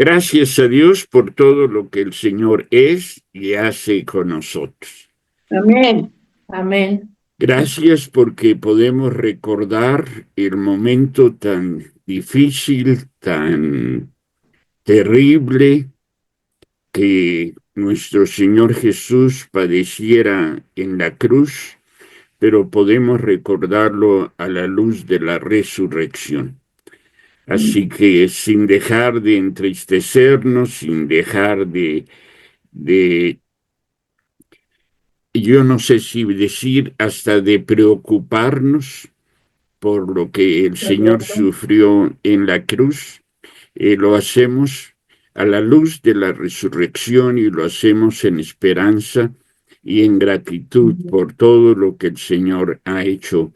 Gracias a Dios por todo lo que el Señor es y hace con nosotros. Amén. Amén. Gracias porque podemos recordar el momento tan difícil, tan terrible que nuestro Señor Jesús padeciera en la cruz, pero podemos recordarlo a la luz de la resurrección. Así que sin dejar de entristecernos, sin dejar de yo no sé si decir hasta de preocuparnos por lo que el Señor sufrió en la cruz, lo hacemos a la luz de la resurrección y lo hacemos en esperanza y en gratitud por todo lo que el Señor ha hecho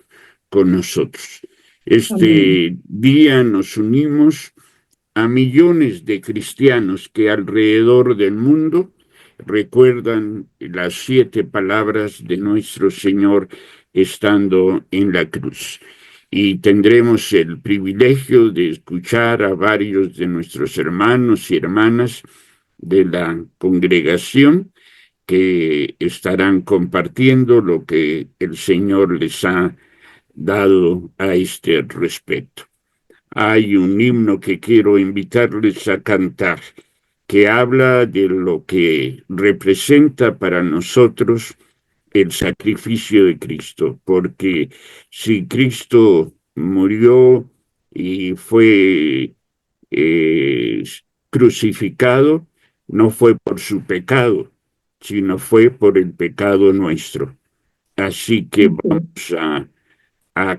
con nosotros. Este día nos unimos a millones de cristianos que alrededor del mundo recuerdan las 7 palabras de nuestro Señor estando en la cruz. Y tendremos el privilegio de escuchar a varios de nuestros hermanos y hermanas de la congregación que estarán compartiendo lo que el Señor les ha dado a este respecto. Hay un himno que quiero invitarles a cantar, que habla de lo que representa para nosotros el sacrificio de Cristo, porque si Cristo murió y fue crucificado, no fue por su pecado, sino fue por el pecado nuestro. Así que vamos a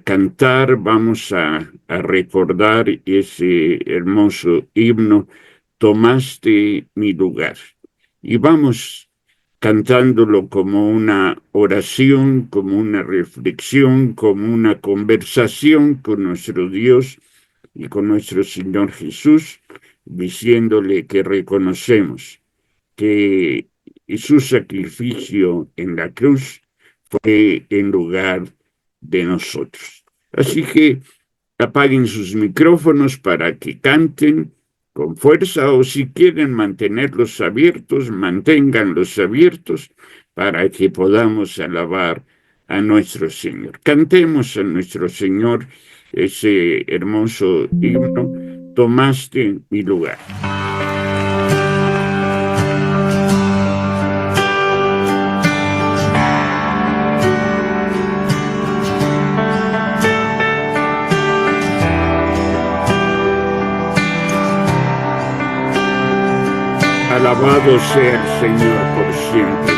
cantar, vamos a recordar ese hermoso himno, Tomaste mi lugar. Y vamos cantándolo como una oración, como una reflexión, como una conversación con nuestro Dios y con nuestro Señor Jesús, diciéndole que reconocemos que su sacrificio en la cruz fue en lugar de nosotros. Así que apaguen sus micrófonos para que canten con fuerza, o si quieren mantenerlos abiertos, manténganlos abiertos para que podamos alabar a nuestro Señor. Cantemos a nuestro Señor ese hermoso himno, Tomaste mi lugar. Alabado sea el Señor por siempre.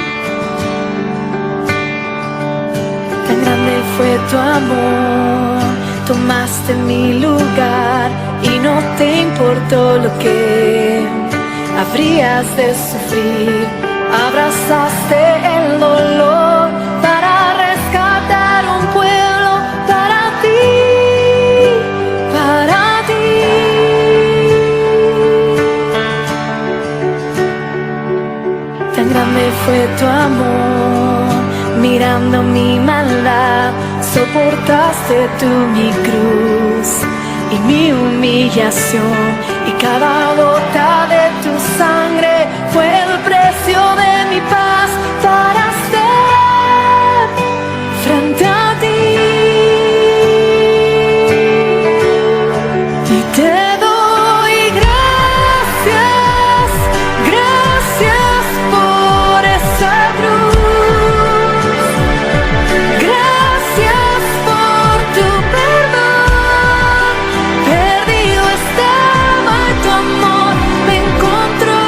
Tan grande fue tu amor, tomaste mi lugar y no te importó lo que habrías de sufrir. Abrazaste el dolor para rescatar un pueblo para ti, para ti. Tan grande fue tu amor, mirando mi maldad, soportaste tú mi cruz y mi humillación, y cada gota de tu sangre fue el precio de mi paz para estar frente a ti. Y te doy gracias, gracias por esa cruz, gracias por tu perdón. Perdido estaba y tu amor me encontró.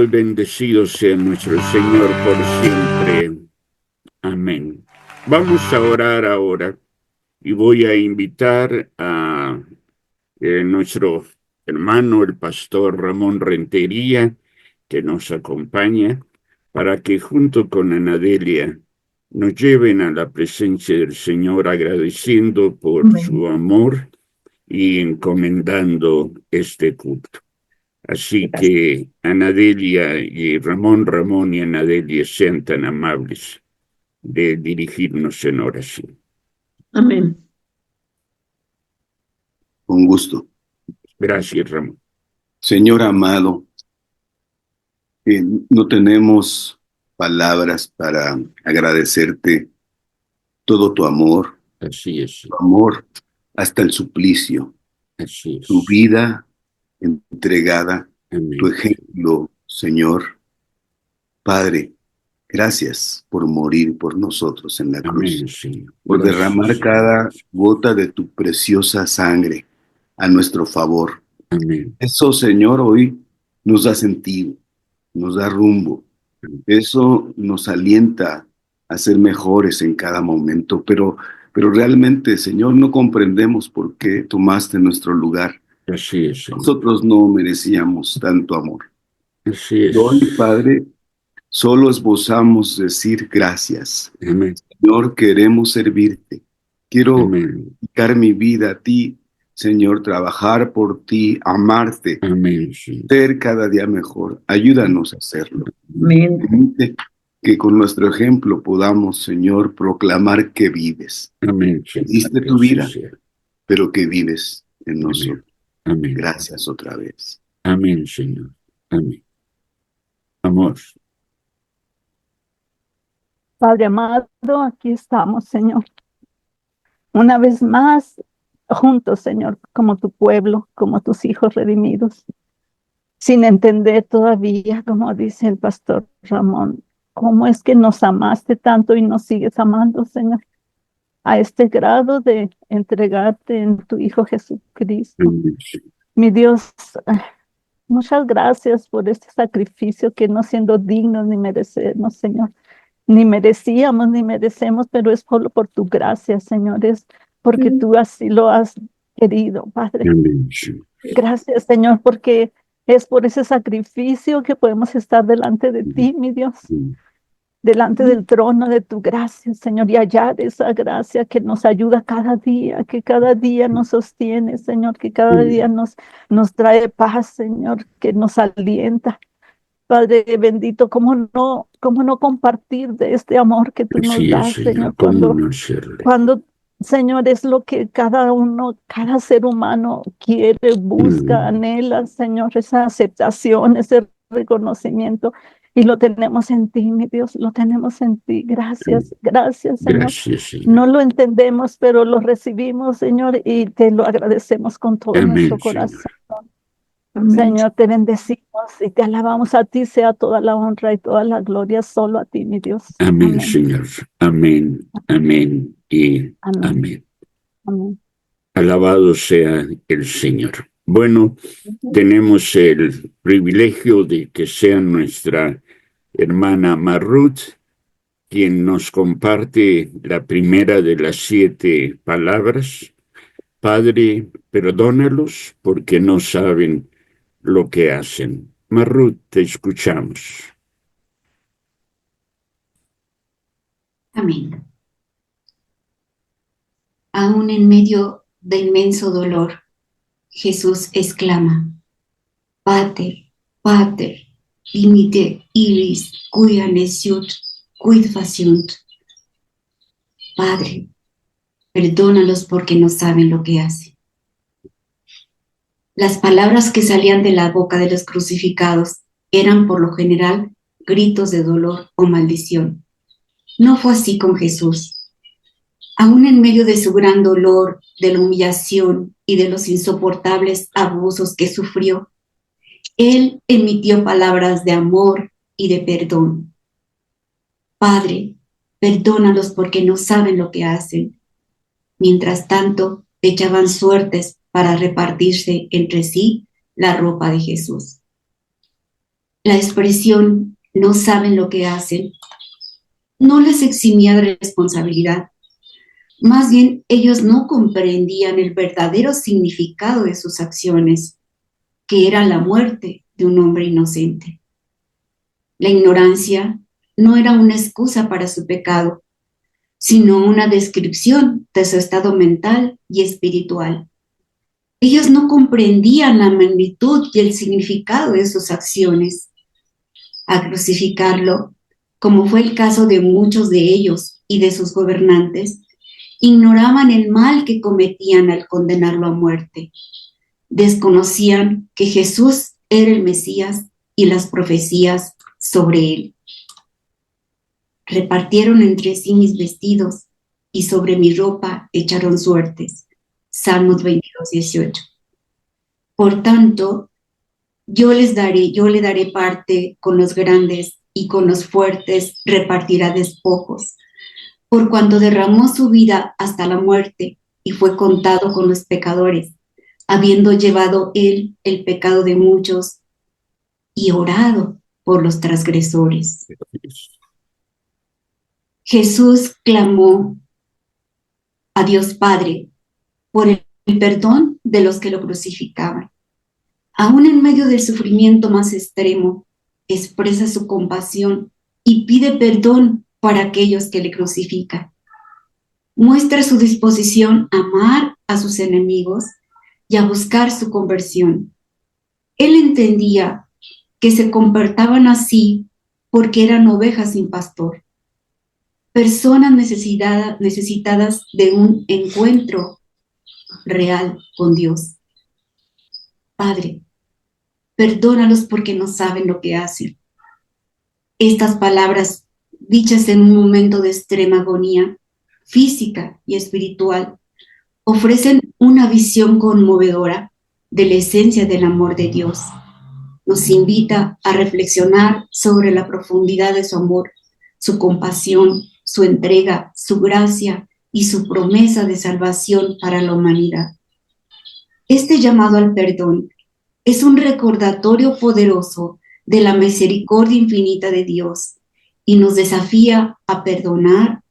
Alabado y bendecido sea nuestro Señor por siempre. Amén. Vamos a orar ahora y voy a invitar a nuestro hermano, el pastor Ramón Rentería, que nos acompaña, para que junto con Anadelia nos lleven a la presencia del Señor agradeciendo por Amén. su amor y encomendando este culto. Así que Anadelia y Ramón y Anadelia sean tan amables de dirigirnos en oración. Amén. Con gusto. Gracias, Ramón. Señor amado, no tenemos palabras para agradecerte todo tu amor Así es, hasta el suplicio, así es. tu vida entregada, Amén. tu ejemplo, Señor. Padre, gracias por morir por nosotros en la cruz, Amén, Señor. por Gracias, derramar Señor. cada gota de tu preciosa sangre a nuestro favor. Amén. Eso, Señor, hoy nos da sentido, nos da rumbo. Eso nos alienta a ser mejores en cada momento, pero realmente, Señor, no comprendemos por qué tomaste nuestro lugar. Así es, Señor. Nosotros no merecíamos tanto amor. Así es. Hoy, Padre, solo esbozamos decir gracias. Amén. Señor, queremos servirte. Quiero Amén. dedicar mi vida a ti, Señor, trabajar por ti, amarte, Amén, Señor. ser cada día mejor. Ayúdanos a hacerlo. Amén. Permite que con nuestro ejemplo podamos, Señor, proclamar que vives. Amén, Señor. Diste Que tu así vida, sea. pero que vives en nosotros. Amén. Gracias otra vez. Amén, Señor. Amén. Amor. Padre amado, aquí estamos, Señor. Una vez más, juntos, Señor, como tu pueblo, como tus hijos redimidos, sin entender todavía, como dice el pastor Ramón, cómo es que nos amaste tanto y nos sigues amando, Señor, a este grado de entregarte en tu Hijo Jesucristo. Amén, Señor. Mi Dios, muchas gracias por este sacrificio que no siendo dignos ni merecemos, Señor. Ni merecíamos, ni merecemos, pero es solo por tu gracia, Señor, es porque tú así lo has querido, Padre. Amén, Señor. Gracias, Señor, porque es por ese sacrificio que podemos estar delante de ti, mi Dios, delante del trono de tu gracia, Señor, y hallar esa gracia que nos ayuda cada día, que cada día nos sostiene, Señor, que cada día nos trae paz, Señor, que nos alienta. Padre bendito, ¿cómo no compartir de este amor que tú nos Así es, das, Señor. Señor? ¿Cómo no hacerlo? Cuando, Señor, es lo que cada ser humano quiere, busca, anhela, Señor, esa aceptación, ese reconocimiento. Y lo tenemos en ti, mi Dios, lo tenemos en ti. Gracias, gracias, Señor. Gracias, Señor. No lo entendemos, pero lo recibimos, Señor, y te lo agradecemos con todo Amén, nuestro Señor. corazón. Amén. Señor, te bendecimos y te alabamos. A ti sea toda la honra y toda la gloria, solo a ti, mi Dios. Amén, Amén. Señor. Amén, amén y Amén. amén. Amén. Alabado sea el Señor. Bueno, tenemos el privilegio de que sea nuestra hermana Marruth quien nos comparte la primera de las 7 palabras. Padre, perdónalos porque no saben lo que hacen. Marruth, te escuchamos. Amén. Aún en medio de inmenso dolor, Jesús exclama: Pater, Pater, dimite iris quia neciut, quid faciunt. Padre, perdónalos porque no saben lo que hacen. Las palabras que salían de la boca de los crucificados eran por lo general gritos de dolor o maldición. No fue así con Jesús. Aún en medio de su gran dolor, de la humillación y de los insoportables abusos que sufrió, Él emitió palabras de amor y de perdón. Padre, perdónalos porque no saben lo que hacen. Mientras tanto, echaban suertes para repartirse entre sí la ropa de Jesús. La expresión no saben lo que hacen no les eximía de responsabilidad. Más bien, ellos no comprendían el verdadero significado de sus acciones, que era la muerte de un hombre inocente. La ignorancia no era una excusa para su pecado, sino una descripción de su estado mental y espiritual. Ellos no comprendían la magnitud y el significado de sus acciones. Al crucificarlo, como fue el caso de muchos de ellos y de sus gobernantes, ignoraban el mal que cometían al condenarlo a muerte. Desconocían que Jesús era el Mesías y las profecías sobre él. Repartieron entre sí mis vestidos y sobre mi ropa echaron suertes. Salmos 22:18. Por tanto, yo le daré parte con los grandes y con los fuertes repartirá despojos, por cuanto derramó su vida hasta la muerte y fue contado con los pecadores, habiendo llevado él el pecado de muchos y orado por los transgresores. Jesús clamó a Dios Padre por el perdón de los que lo crucificaban. Aún en medio del sufrimiento más extremo, expresa su compasión y pide perdón para aquellos que le crucifican. Muestra su disposición a amar a sus enemigos y a buscar su conversión. Él entendía que se comportaban así porque eran ovejas sin pastor, personas necesitadas de un encuentro real con Dios. Padre, perdónalos porque no saben lo que hacen. Estas palabras, dichas en un momento de extrema agonía física y espiritual, ofrecen una visión conmovedora de la esencia del amor de Dios. Nos invita a reflexionar sobre la profundidad de su amor, su compasión, su entrega, su gracia y su promesa de salvación para la humanidad. Este llamado al perdón es un recordatorio poderoso de la misericordia infinita de Dios y nos desafía a perdonar,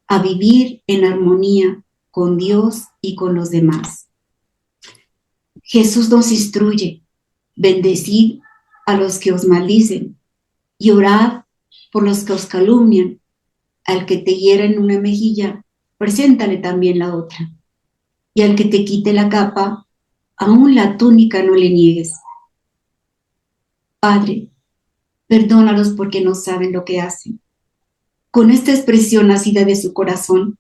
a vivir en armonía con Dios y con los demás. Jesús nos instruye: bendecid a los que os maldicen y orad por los que os calumnian. Al que te hiera en una mejilla, preséntale también la otra. Y al que te quite la capa, aún la túnica no le niegues. Padre, perdónalos porque no saben lo que hacen. Con esta expresión nacida de su corazón,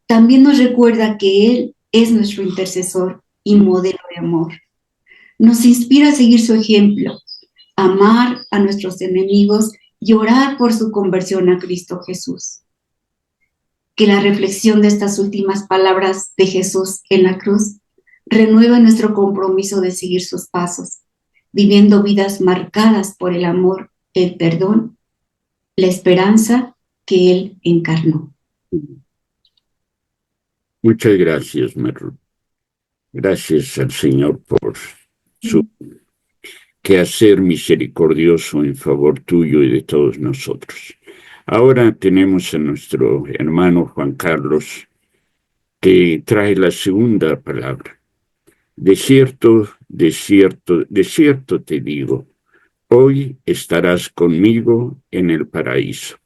también nos recuerda que Él es nuestro intercesor y modelo de amor. Nos inspira a seguir su ejemplo, amar a nuestros enemigos y orar por su conversión a Cristo Jesús. Que la reflexión de estas últimas palabras de Jesús en la cruz renueve nuestro compromiso de seguir sus pasos, viviendo vidas marcadas por el amor, el perdón, la esperanza que Él encarnó. Muchas gracias, Merlo. Gracias al Señor por su quehacer misericordioso en favor tuyo y de todos nosotros. Ahora tenemos a nuestro hermano Juan Carlos, que trae la segunda palabra. De cierto, de cierto, de cierto te digo, hoy estarás conmigo en el paraíso.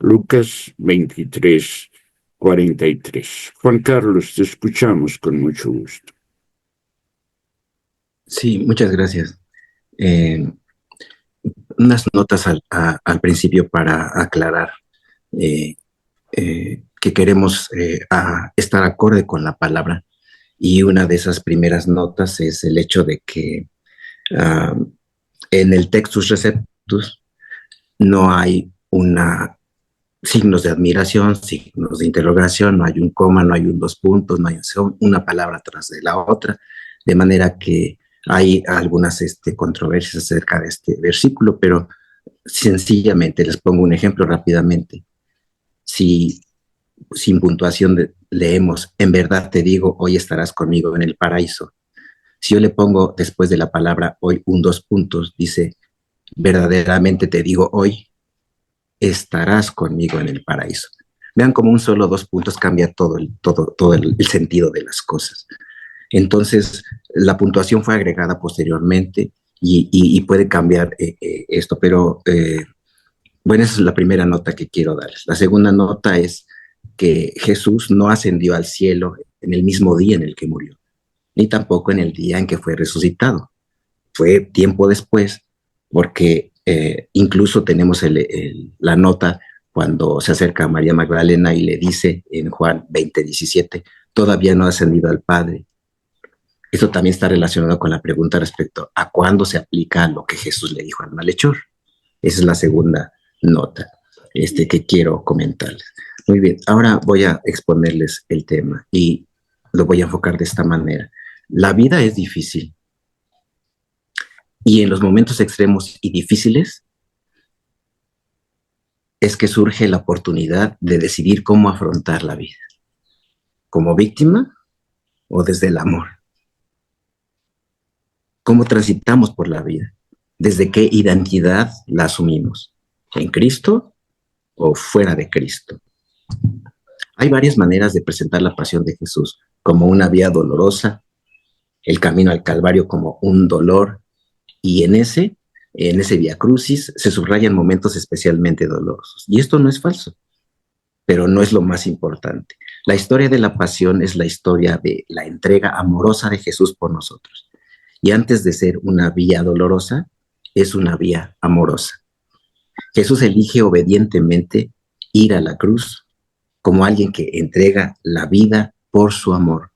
Lucas 23:43. Juan Carlos, te escuchamos con mucho gusto. Sí, muchas gracias. Unas notas al principio para aclarar que queremos estar acorde con la palabra, y una de esas primeras notas es el hecho de que en el Textus Receptus no hay signos de admiración, signos de interrogación, no hay un coma, no hay dos puntos, no hay una palabra tras de la otra, de manera que hay algunas controversias acerca de este versículo, pero sencillamente les pongo un ejemplo rápidamente. Si sin puntuación leemos, en verdad te digo, hoy estarás conmigo en el paraíso. Si yo le pongo después de la palabra hoy dos puntos, dice, verdaderamente te digo hoy, estarás conmigo en el paraíso. Vean cómo un solo 2 puntos cambia todo el sentido de las cosas. Entonces, la puntuación fue agregada posteriormente y puede cambiar esto, pero bueno, esa es la primera nota que quiero darles. La segunda nota es que Jesús no ascendió al cielo en el mismo día en el que murió, ni tampoco en el día en que fue resucitado. Fue tiempo después, porque incluso tenemos la nota cuando se acerca a María Magdalena y le dice en Juan 20:17, todavía no ha ascendido al Padre. Esto también está relacionado con la pregunta respecto a cuándo se aplica lo que Jesús le dijo al malhechor. Esa es la segunda nota que quiero comentarles. Muy bien, ahora voy a exponerles el tema y lo voy a enfocar de esta manera. La vida es difícil y en los momentos extremos y difíciles es que surge la oportunidad de decidir cómo afrontar la vida, como víctima o desde el amor. ¿Cómo transitamos por la vida? ¿Desde qué identidad la asumimos? ¿En Cristo o fuera de Cristo? Hay varias maneras de presentar la pasión de Jesús, como una vía dolorosa, el camino al Calvario como un dolor, y en ese Vía Crucis se subrayan momentos especialmente dolorosos. Y esto no es falso, pero no es lo más importante. La historia de la pasión es la historia de la entrega amorosa de Jesús por nosotros. Y antes de ser una vía dolorosa, es una vía amorosa. Jesús elige obedientemente ir a la cruz como alguien que entrega la vida por su amor,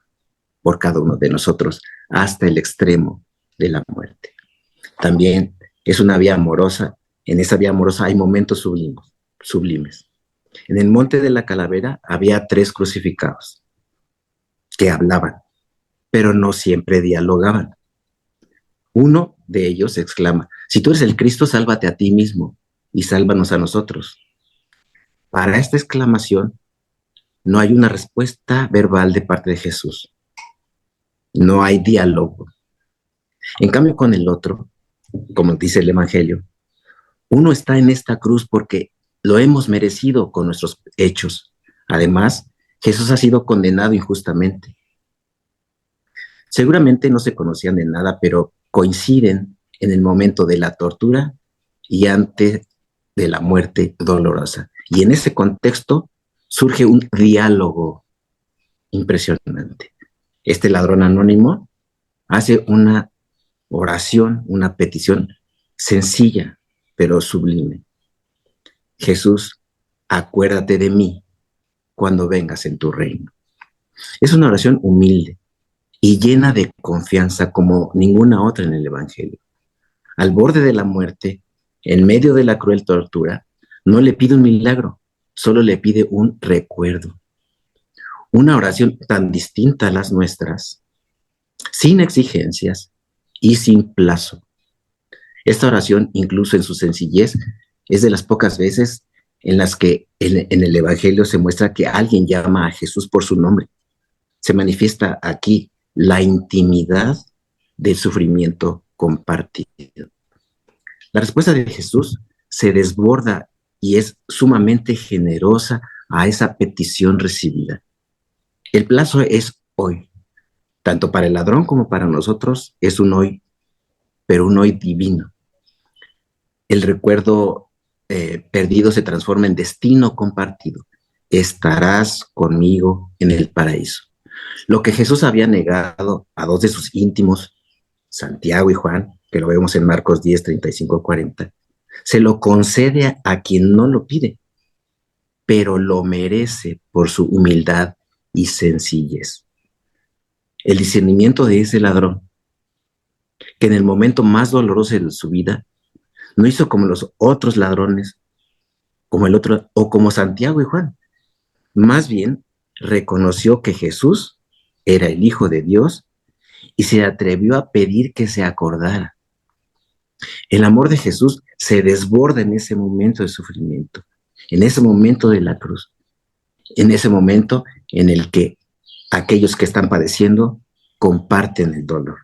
por cada uno de nosotros, hasta el extremo de la muerte. También es una vía amorosa. En esa vía amorosa hay momentos sublimes. En el Monte de la Calavera había 3 crucificados que hablaban, pero no siempre dialogaban. Uno de ellos exclama, si tú eres el Cristo, sálvate a ti mismo y sálvanos a nosotros. Para esta exclamación no hay una respuesta verbal de parte de Jesús. No hay diálogo. En cambio, con el otro, como dice el Evangelio, uno está en esta cruz porque lo hemos merecido con nuestros hechos. Además, Jesús ha sido condenado injustamente. Seguramente no se conocían de nada, pero coinciden en el momento de la tortura y antes de la muerte dolorosa. Y en ese contexto surge un diálogo impresionante. Este ladrón anónimo hace una oración, una petición sencilla, pero sublime. Jesús, acuérdate de mí cuando vengas en tu reino. Es una oración humilde y llena de confianza como ninguna otra en el Evangelio. Al borde de la muerte, en medio de la cruel tortura, no le pide un milagro, solo le pide un recuerdo. Una oración tan distinta a las nuestras, sin exigencias y sin plazo. Esta oración, incluso en su sencillez, es de las pocas veces en las que en el Evangelio se muestra que alguien llama a Jesús por su nombre. Se manifiesta aquí la intimidad del sufrimiento compartido. La respuesta de Jesús se desborda y es sumamente generosa a esa petición recibida. El plazo es hoy. Tanto para el ladrón como para nosotros es un hoy, pero un hoy divino. El recuerdo perdido se transforma en destino compartido. Estarás conmigo en el paraíso. Lo que Jesús había negado a 2 de sus íntimos, Santiago y Juan, que lo vemos en Marcos 10, 35, 40, se lo concede a quien no lo pide, pero lo merece por su humildad y sencillez. El discernimiento de ese ladrón, que en el momento más doloroso de su vida, no hizo como los otros ladrones, como el otro, o como Santiago y Juan. Más bien, reconoció que Jesús era el Hijo de Dios y se atrevió a pedir que se acordara. El amor de Jesús se desborda en ese momento de sufrimiento, en ese momento de la cruz, en ese momento en el que aquellos que están padeciendo comparten el dolor.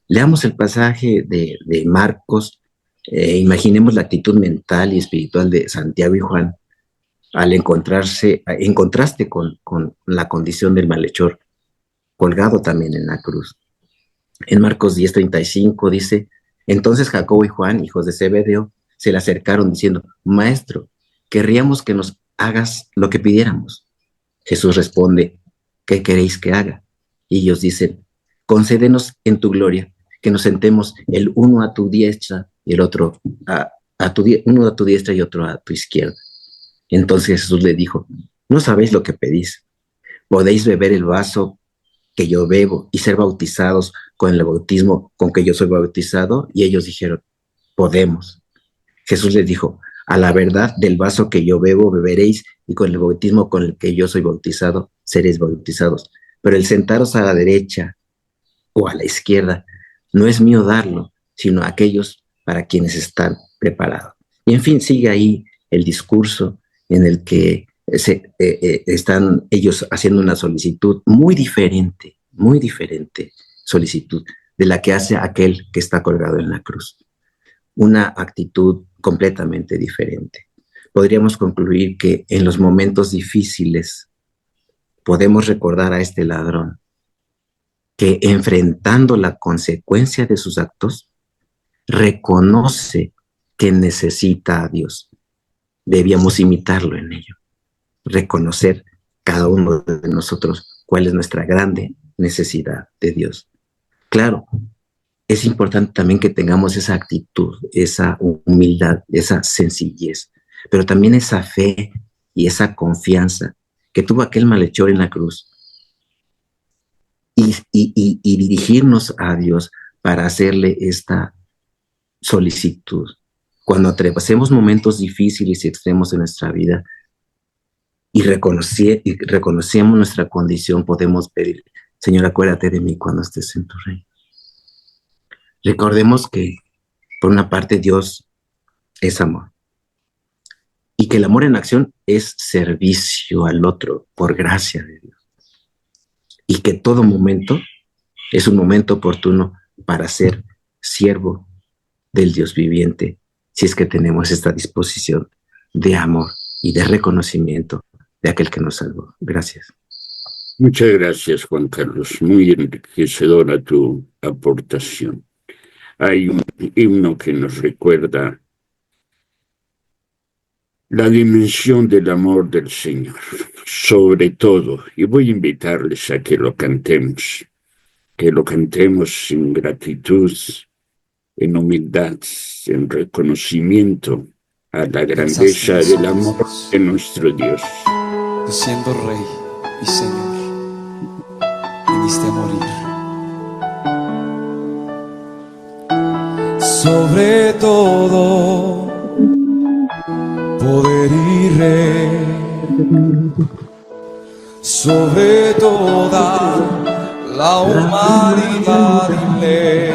Leamos el pasaje de Marcos Imaginemos la actitud mental y espiritual de Santiago y Juan al encontrarse en contraste con la condición del malhechor colgado también en la cruz. En Marcos 10:35 dice: entonces Jacobo y Juan, hijos de Zebedeo, se le acercaron diciendo: Maestro, querríamos que nos hagas lo que pidiéramos. Jesús responde: ¿qué queréis que haga? Y ellos dicen: concédenos en tu gloria que nos sentemos el uno a tu diestra y el otro uno a tu diestra y otro a tu izquierda. Entonces Jesús le dijo: no sabéis lo que pedís. ¿Podéis beber el vaso que yo bebo y ser bautizados con el bautismo con que yo soy bautizado? Y ellos dijeron: podemos. Jesús les dijo: a la verdad, del vaso que yo bebo beberéis, y con el bautismo con el que yo soy bautizado seréis bautizados. Pero el sentaros a la derecha o a la izquierda no es mío darlo, sino a aquellos para quienes están preparados. Y en fin, sigue ahí el discurso en el que están ellos haciendo una solicitud muy diferente solicitud de la que hace aquel que está colgado en la cruz. Una actitud completamente diferente. Podríamos concluir que en los momentos difíciles podemos recordar a este ladrón que, enfrentando la consecuencia de sus actos, reconoce que necesita a Dios. Debíamos imitarlo en ello. Reconocer cada uno de nosotros cuál es nuestra grande necesidad de Dios. Claro, es importante también que tengamos esa actitud, esa humildad, esa sencillez, pero también esa fe y esa confianza que tuvo aquel malhechor en la cruz. Y dirigirnos a Dios para hacerle esta solicitud. Cuando atravesemos momentos difíciles y extremos en nuestra vida y reconocemos nuestra condición, podemos pedir: Señor, acuérdate de mí cuando estés en tu reino. Recordemos que, por una parte, Dios es amor, y que el amor en acción es servicio al otro por gracia de Dios, y que todo momento es un momento oportuno para ser siervo del Dios viviente, si es que tenemos esta disposición de amor y de reconocimiento de aquel que nos salvó. Gracias. Muchas gracias, Juan Carlos. Muy enriquecedora tu aportación. Hay un himno que nos recuerda la dimensión del amor del Señor, sobre todo, y voy a invitarles a que lo cantemos en gratitud, en humildad, en reconocimiento a la grandeza del amor de nuestro Dios. Siendo Rey y Señor, viniste a morir. Sobre todo poder y rey, sobre toda la humanidad y ley,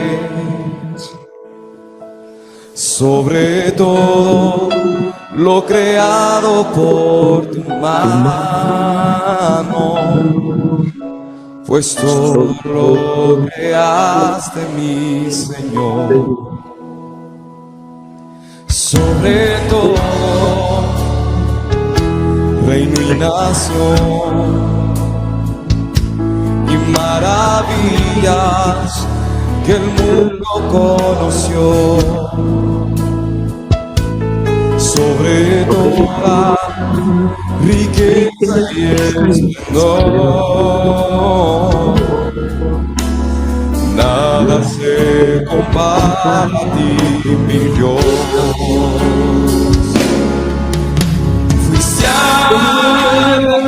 sobre todo lo creado por tu mano, pues todo lo creaste, mi Señor. Sobre todo reino y nación y maravillas que el mundo conoció, sobre toda riqueza y esplendor, nada se compara a ti, mi Dios. Fuiste a la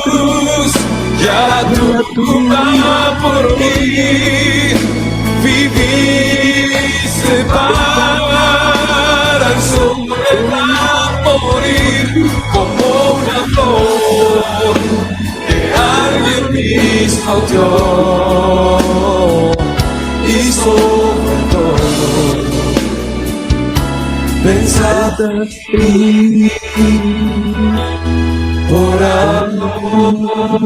cruz y a tu tumba por mí, viviste para el morir como una flor que alguien mismo dio, y sobre todo pensad en mí por amor.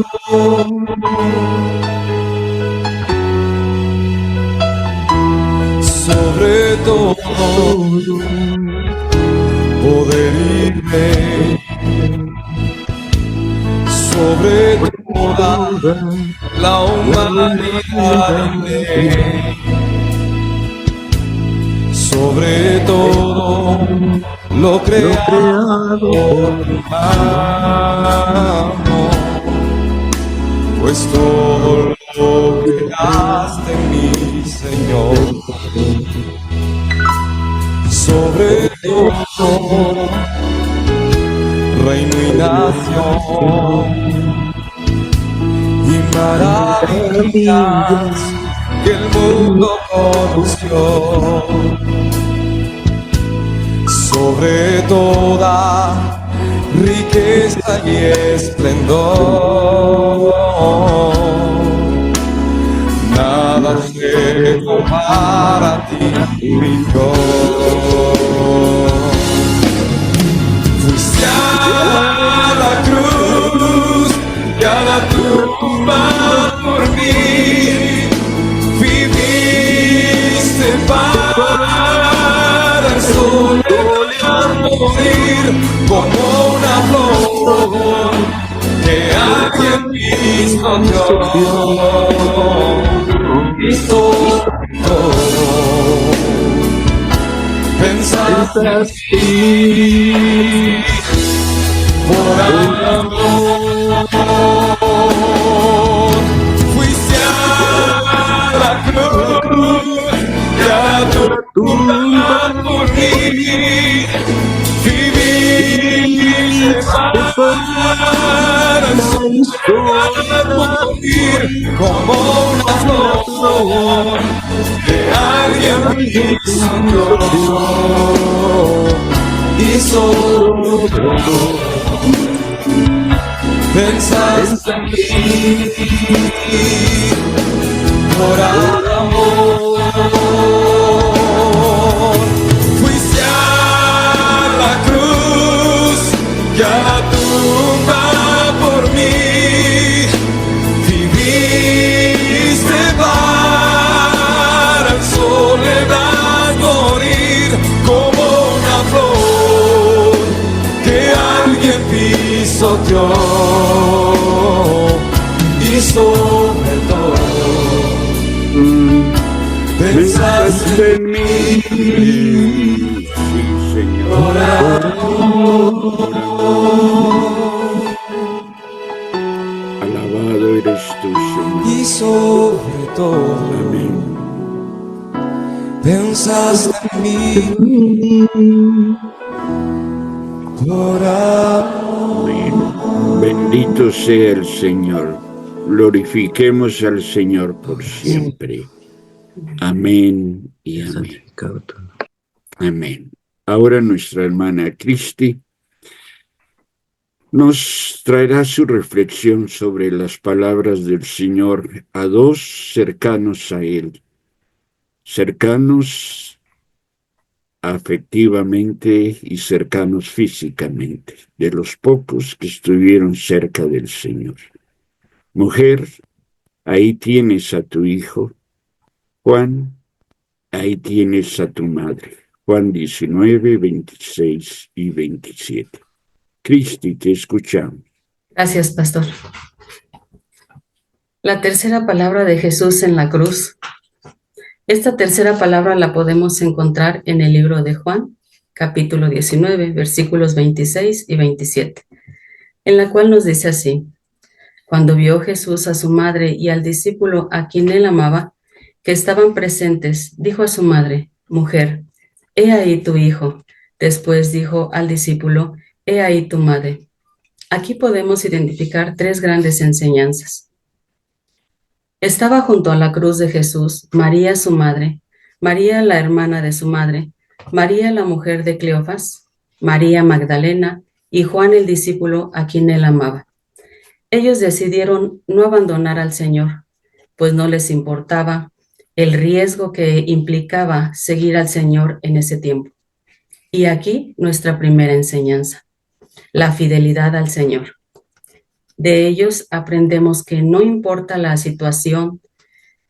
Sobre sobre todo poder y rey, sobre toda la humanidad y ley, sobre todo lo creado por mi mano, pues todo lo creaste en mí, Señor. Sobre todo reino y nación y maravillas que el mundo conoció, sobre toda riqueza y esplendor, nada se compara a ti, mi Dios. Fuiste a la cruz y a la tumba por mí, viviste para el sol morir como una flor que alguien pisoteó, y sobre todo pensaste así por amor. Fuiste a la cruz y a tu tumba por mí, viviste para morir como una flor que alguien pisoteó, y sobre todo pensaste en mí por amor. Fuiste a la cruz y a la tumba por mí, viviste para en soledad morir como una flor que alguien pisoteó, y sobre todo pensaste en mí, Sí, Señor. por amor. Alabado eres tú, Señor. Y sobre todo Amén. pensaste en mí por amor. Amén. Bendito sea el Señor. Glorifiquemos al Señor por siempre. Amén y amén. Santificado tú. Amén. Ahora nuestra hermana Cristi nos traerá su reflexión sobre las palabras del Señor a dos cercanos a Él, cercanos afectivamente y cercanos físicamente, de los pocos que estuvieron cerca del Señor. Mujer, ahí tienes a tu hijo. Juan, ahí tienes a tu madre. Juan 19, 26 y 27. Cristi, te escuchamos. Gracias, pastor. La tercera palabra de Jesús en la cruz. Esta tercera palabra la podemos encontrar en el libro de Juan, capítulo 19, versículos 26 y 27, en la cual nos dice así: Cuando vio Jesús a su madre y al discípulo a quien él amaba, que estaban presentes, dijo a su madre: Mujer, he ahí tu hijo. Después dijo al discípulo: He ahí tu madre. Aquí podemos identificar tres grandes enseñanzas. Estaba junto a la cruz de Jesús María su madre, María la hermana de su madre, María la mujer de Cleofas, María Magdalena y Juan el discípulo a quien él amaba. Ellos decidieron no abandonar al Señor, pues no les importaba el riesgo que implicaba seguir al Señor en ese tiempo. Y aquí nuestra primera enseñanza: la fidelidad al Señor. De ellos aprendemos que no importa la situación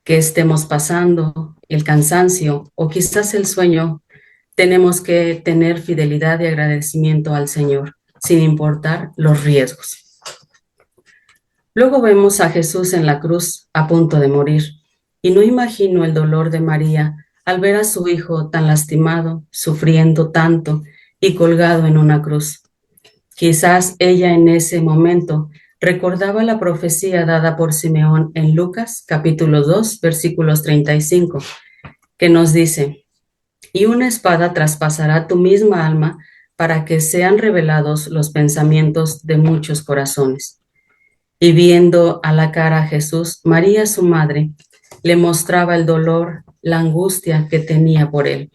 que estemos pasando, el cansancio o quizás el sueño, tenemos que tener fidelidad y agradecimiento al Señor, sin importar los riesgos. Luego vemos a Jesús en la cruz a punto de morir, y no imagino el dolor de María al ver a su hijo tan lastimado, sufriendo tanto y colgado en una cruz. Quizás ella en ese momento recordaba la profecía dada por Simeón en Lucas, capítulo 2, versículos 35, que nos dice: y una espada traspasará tu misma alma para que sean revelados los pensamientos de muchos corazones. Y viendo a la cara a Jesús, María, su madre, le mostraba el dolor, la angustia que tenía por él.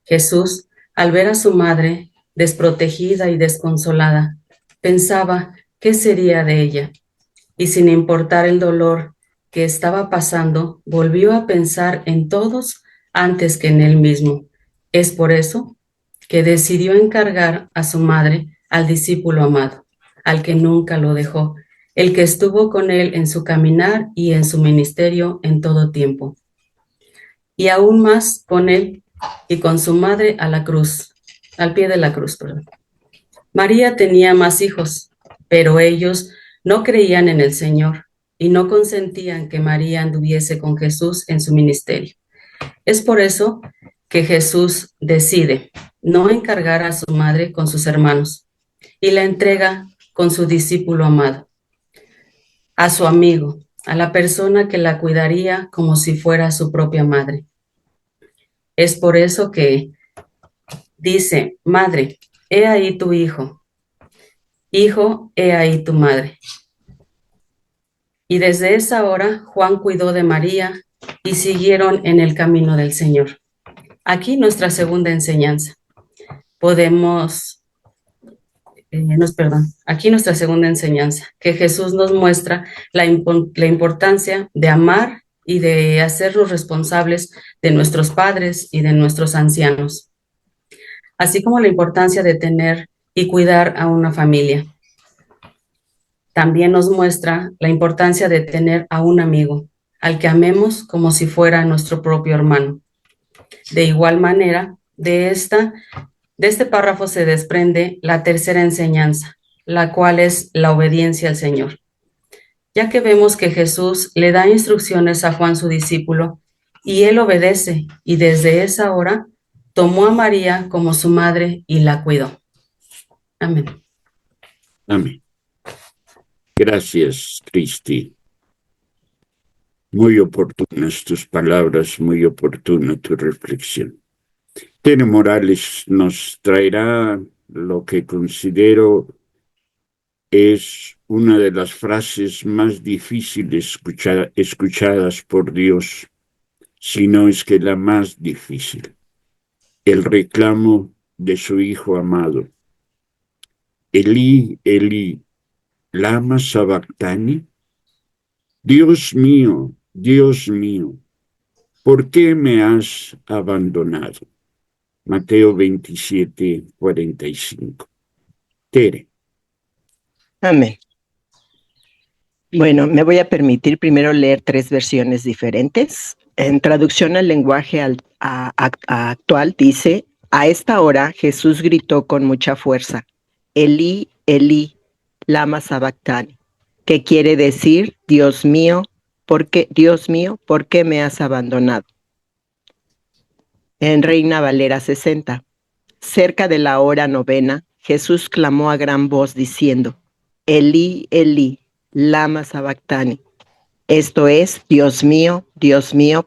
Jesús, al ver a su madre desprotegida y desconsolada, pensaba qué sería de ella, y sin importar el dolor que estaba pasando, volvió a pensar en todos antes que en él mismo. Es por eso que decidió encargar a su madre al discípulo amado, al que nunca lo dejó, el que estuvo con él en su caminar y en su ministerio en todo tiempo. Y aún más con él y con su madre a la cruz, al pie de la cruz, perdón. María tenía más hijos, pero ellos no creían en el Señor y no consentían que María anduviese con Jesús en su ministerio. Es por eso que Jesús decide no encargar a su madre con sus hermanos y la entrega con su discípulo amado, a su amigo, a la persona que la cuidaría como si fuera su propia madre. Es por eso que dice: madre, he ahí tu hijo; hijo, he ahí tu madre. Y desde esa hora Juan cuidó de María y siguieron en el camino del Señor. Aquí nuestra segunda enseñanza. Aquí nuestra segunda enseñanza, que Jesús nos muestra la importancia de amar y de hacernos responsables de nuestros padres y de nuestros ancianos, así como la importancia de tener y cuidar a una familia. También nos muestra la importancia de tener a un amigo, al que amemos como si fuera nuestro propio hermano. De igual manera, de este párrafo se desprende la tercera enseñanza, la cual es la obediencia al Señor. Ya que vemos que Jesús le da instrucciones a Juan, su discípulo, y él obedece, y desde esa hora tomó a María como su madre y la cuidó. Amén. Amén. Gracias, Cristi. Muy oportunas tus palabras, muy oportuna tu reflexión. Tere Morales nos traerá lo que considero es una de las frases más difíciles escuchadas por Dios, si no es que la más difícil. El reclamo de su Hijo amado. Elí, Elí, lama sabactani. Dios mío, ¿por qué me has abandonado? Mateo 27, 45. Tere. Amén. Bueno, me voy a permitir primero leer 3 versiones diferentes. En traducción al lenguaje actual dice: a esta hora Jesús gritó con mucha fuerza: Elí, Elí, lama sabactani, que quiere decir: Dios mío, ¿por qué me has abandonado? En Reina Valera 60, cerca de la hora 9, Jesús clamó a gran voz diciendo: Elí, Elí, lama sabactani. Esto es: Dios mío,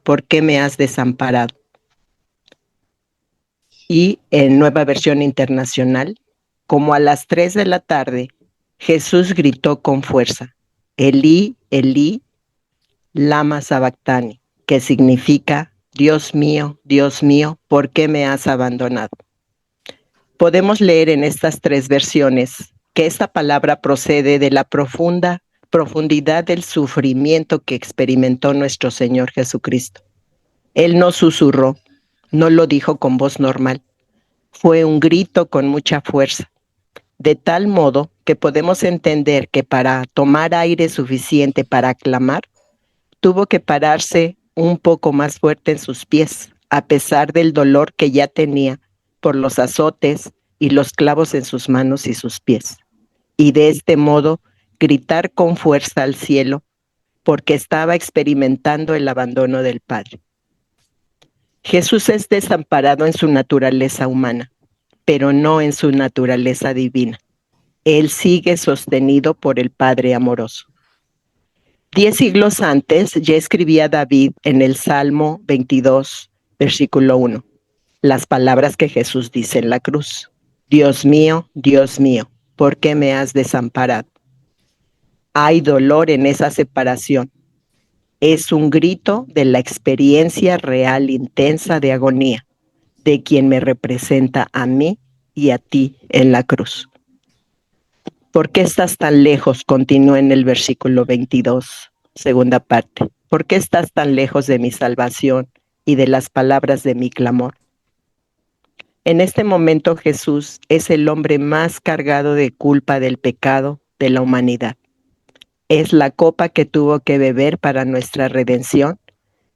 ¿por qué me has desamparado? Y en Nueva Versión Internacional, como a las 3 de la tarde, Jesús gritó con fuerza: Elí, Elí, lama sabactani, que significa: Dios mío, ¿por qué me has abandonado? Podemos leer en estas 3 versiones que esta palabra procede de la profundidad del sufrimiento que experimentó nuestro Señor Jesucristo. Él no susurró, no lo dijo con voz normal. Fue un grito con mucha fuerza, de tal modo que podemos entender que para tomar aire suficiente para clamar, tuvo que pararse un poco más fuerte en sus pies, a pesar del dolor que ya tenía por los azotes y los clavos en sus manos y sus pies. Y de este modo gritar con fuerza al cielo, porque estaba experimentando el abandono del Padre. Jesús es desamparado en su naturaleza humana, pero no en su naturaleza divina. Él sigue sostenido por el Padre amoroso. 10 siglos antes ya escribía David en el Salmo 22, versículo 1, las palabras que Jesús dice en la cruz. Dios mío, ¿por qué me has desamparado? Hay dolor en esa separación. Es un grito de la experiencia real intensa de agonía de quien me representa a mí y a ti en la cruz. ¿Por qué estás tan lejos? Continúa en el versículo 22, segunda parte. ¿Por qué estás tan lejos de mi salvación y de las palabras de mi clamor? En este momento Jesús es el hombre más cargado de culpa del pecado de la humanidad. Es la copa que tuvo que beber para nuestra redención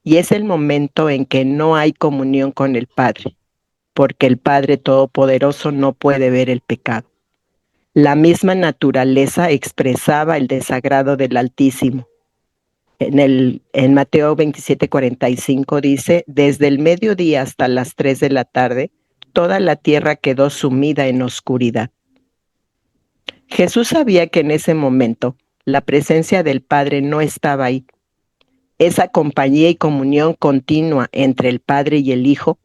y es el momento en que no hay comunión con el Padre, porque el Padre Todopoderoso no puede ver el pecado. La misma naturaleza expresaba el desagrado del Altísimo. En Mateo 27:45 dice, desde el mediodía hasta las 3 de la tarde, toda la tierra quedó sumida en oscuridad. Jesús sabía que en ese momento la presencia del Padre no estaba ahí. Esa compañía y comunión continua entre el Padre y el Hijo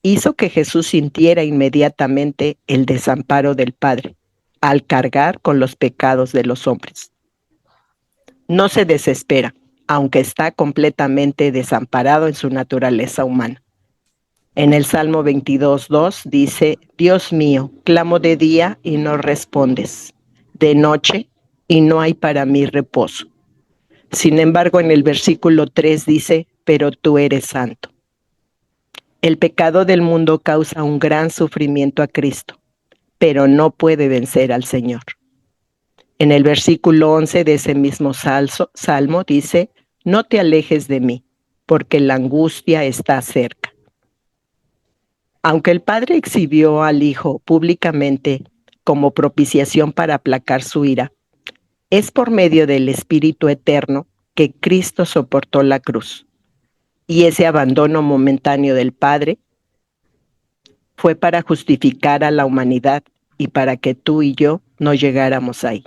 hizo que Jesús sintiera inmediatamente el desamparo del Padre al cargar con los pecados de los hombres. No se desespera, aunque está completamente desamparado en su naturaleza humana. En el Salmo 22:2 dice, Dios mío, clamo de día y no respondes, de noche y no hay para mí reposo. Sin embargo, en el versículo 3 dice, pero tú eres santo. El pecado del mundo causa un gran sufrimiento a Cristo, pero no puede vencer al Señor. En el versículo 11 de ese mismo salmo dice, no te alejes de mí, porque la angustia está cerca. Aunque el Padre exhibió al Hijo públicamente como propiciación para aplacar su ira, es por medio del Espíritu Eterno que Cristo soportó la cruz. Y ese abandono momentáneo del Padre fue para justificar a la humanidad y para que tú y yo no llegáramos ahí.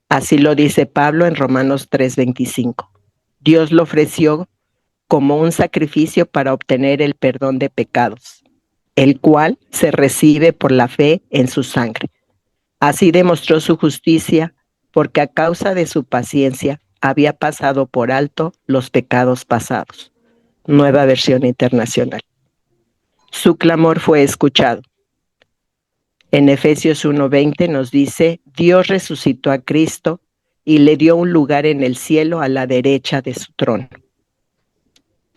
Así lo dice Pablo en Romanos 3:25. Dios lo ofreció como un sacrificio para obtener el perdón de pecados, el cual se recibe por la fe en su sangre. Así demostró su justicia, porque a causa de su paciencia había pasado por alto los pecados pasados. Nueva versión internacional. Su clamor fue escuchado. En Efesios 1:20 nos dice, Dios resucitó a Cristo y le dio un lugar en el cielo a la derecha de su trono.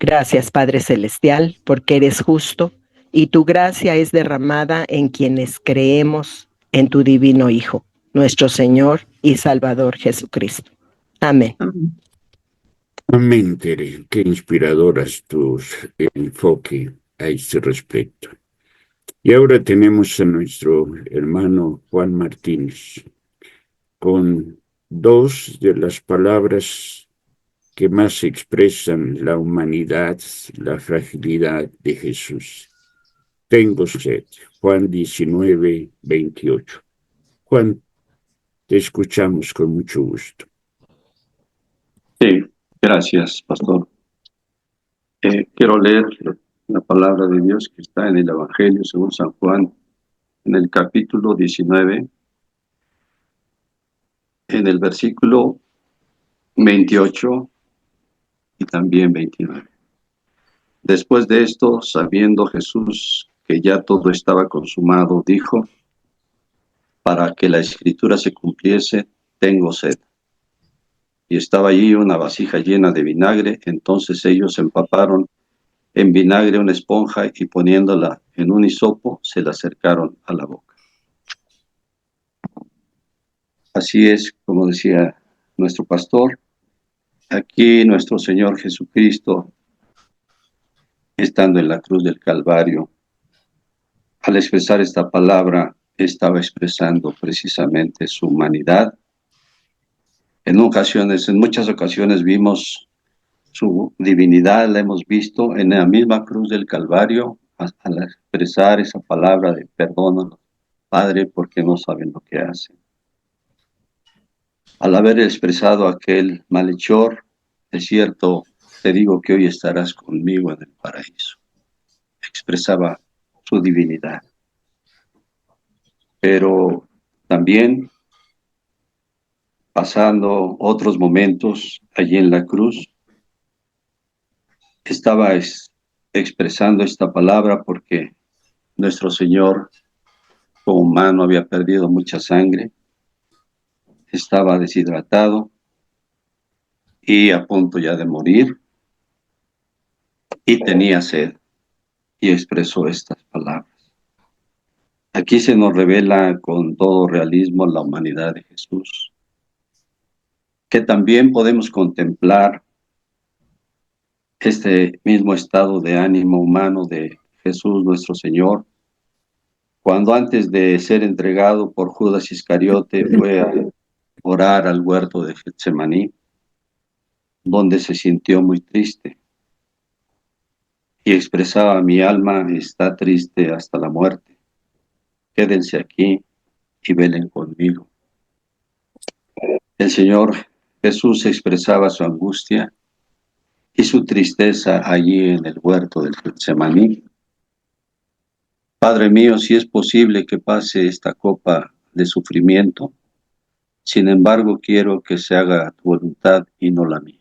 Gracias, Padre Celestial, porque eres justo y tu gracia es derramada en quienes creemos en tu divino Hijo, nuestro Señor y Salvador Jesucristo. Amén. Amén. Amén, Tere. Qué inspiradoras tu enfoque a este respecto. Y ahora tenemos a nuestro hermano Juan Martínez con dos de las palabras que más expresan la humanidad, la fragilidad de Jesús. Tengo sed. Juan 19:28. Juan, te escuchamos con mucho gusto. Sí, gracias, pastor. Quiero leer la palabra de Dios que está en el Evangelio según San Juan, en el capítulo 19, en el versículo 28 y también 29. Después de esto, sabiendo Jesús que ya todo estaba consumado, dijo, para que la escritura se cumpliese, tengo sed. Y estaba allí una vasija llena de vinagre, entonces ellos empaparon en vinagre una esponja y poniéndola en un hisopo, se la acercaron a la boca. Así es, como decía nuestro pastor, Aquí nuestro Señor Jesucristo, estando en la cruz del Calvario, al expresar esta palabra, estaba expresando precisamente su humanidad. En muchas ocasiones vimos su divinidad, la hemos visto en la misma cruz del Calvario, al expresar esa palabra de perdónanos, Padre, porque no saben lo que hacen. Al haber expresado aquel malhechor, es cierto, te digo que hoy estarás conmigo en el paraíso. Expresaba su divinidad. Pero también, pasando otros momentos allí en la cruz, estaba expresando esta palabra porque nuestro Señor, como humano, había perdido mucha sangre, estaba deshidratado y a punto ya de morir, y tenía sed, y expresó estas palabras. Aquí se nos revela con todo realismo la humanidad de Jesús, que también podemos contemplar este mismo estado de ánimo humano de Jesús nuestro Señor, cuando antes de ser entregado por Judas Iscariote fue a orar al huerto de Getsemaní, donde se sintió muy triste y expresaba: mi alma está triste hasta la muerte, quédense aquí y velen conmigo. El Señor Jesús expresaba su angustia y su tristeza allí en el huerto del Getsemaní. Padre mío, si es posible que pase esta copa de sufrimiento, sin embargo quiero que se haga tu voluntad y no la mía.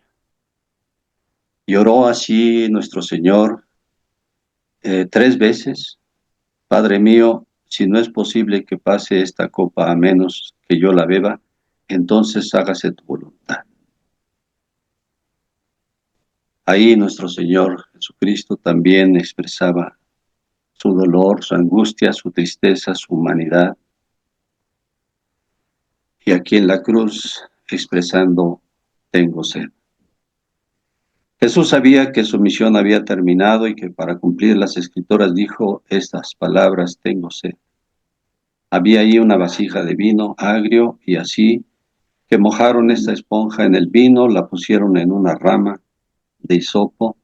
Lloró así nuestro Señor 3 veces: Padre mío, si no es posible que pase esta copa a menos que yo la beba, entonces hágase tu voluntad. Ahí nuestro Señor Jesucristo también expresaba su dolor, su angustia, su tristeza, su humanidad. Y aquí en la cruz expresando: tengo sed. Jesús sabía que su misión había terminado y que para cumplir las Escrituras dijo estas palabras: tengo sed. Había allí una vasija de vino agrio, y así que mojaron esta esponja en el vino, la pusieron en una rama de hisopo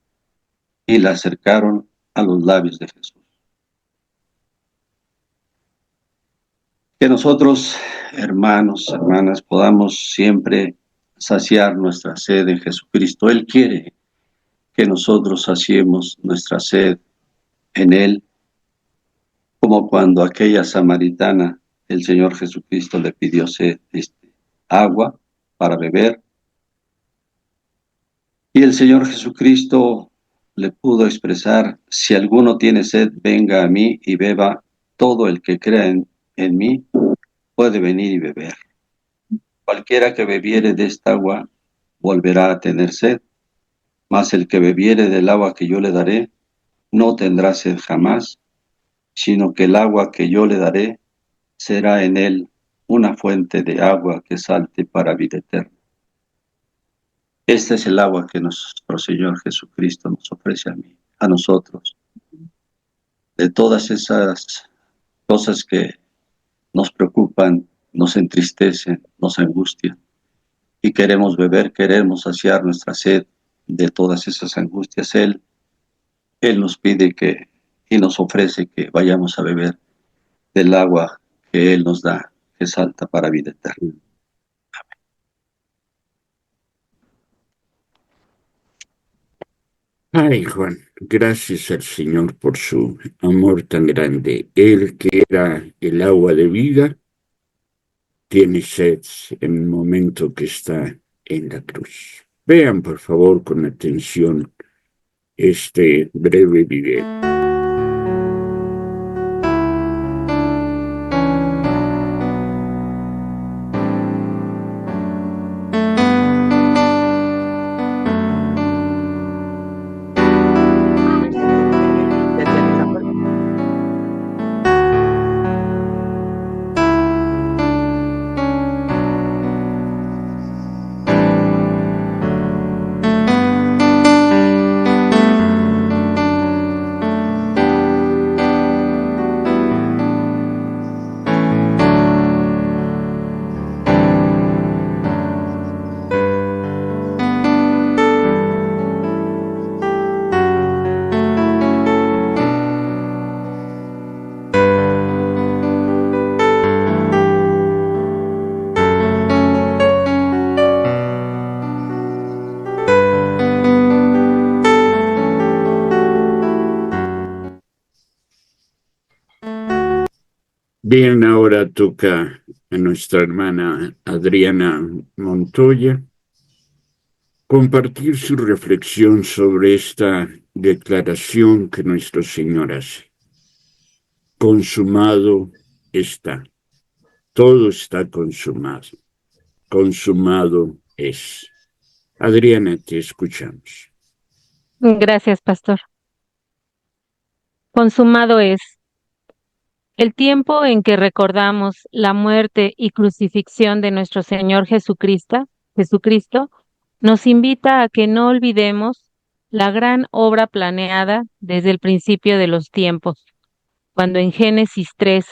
y la acercaron a los labios de Jesús. Que nosotros, hermanos, hermanas, podamos siempre saciar nuestra sed en Jesucristo. Él quiere que nosotros saciemos nuestra sed en Él, como cuando aquella samaritana, el Señor Jesucristo le pidió agua para beber, y el Señor Jesucristo le pudo expresar: si alguno tiene sed, venga a mí y beba. Todo el que crea en mí puede venir y beber. Cualquiera que bebiere de esta agua volverá a tener sed, mas el que bebiere del agua que yo le daré no tendrá sed jamás, sino que el agua que yo le daré será en él una fuente de agua que salte para vida eterna. Este es el agua que nuestro Señor Jesucristo nos ofrece a nosotros. De todas esas cosas que nos preocupan, nos entristecen, nos angustian, y queremos beber, queremos saciar nuestra sed de todas esas angustias, Él nos pide y nos ofrece que vayamos a beber del agua que Él nos da, que salta para vida eterna. Ay, Juan, gracias al Señor por su amor tan grande. Él que era el agua de vida, tiene sed en el momento que está en la cruz. Vean, por favor, con atención este breve video. Bien, ahora toca a nuestra hermana Adriana Montoya compartir su reflexión sobre esta declaración que nuestro Señor hace. Consumado está. Todo está consumado. Consumado es. Adriana, te escuchamos. Gracias, pastor. Consumado es. El tiempo en que recordamos la muerte y crucifixión de nuestro Señor Jesucristo, nos invita a que no olvidemos la gran obra planeada desde el principio de los tiempos, cuando en Génesis 3,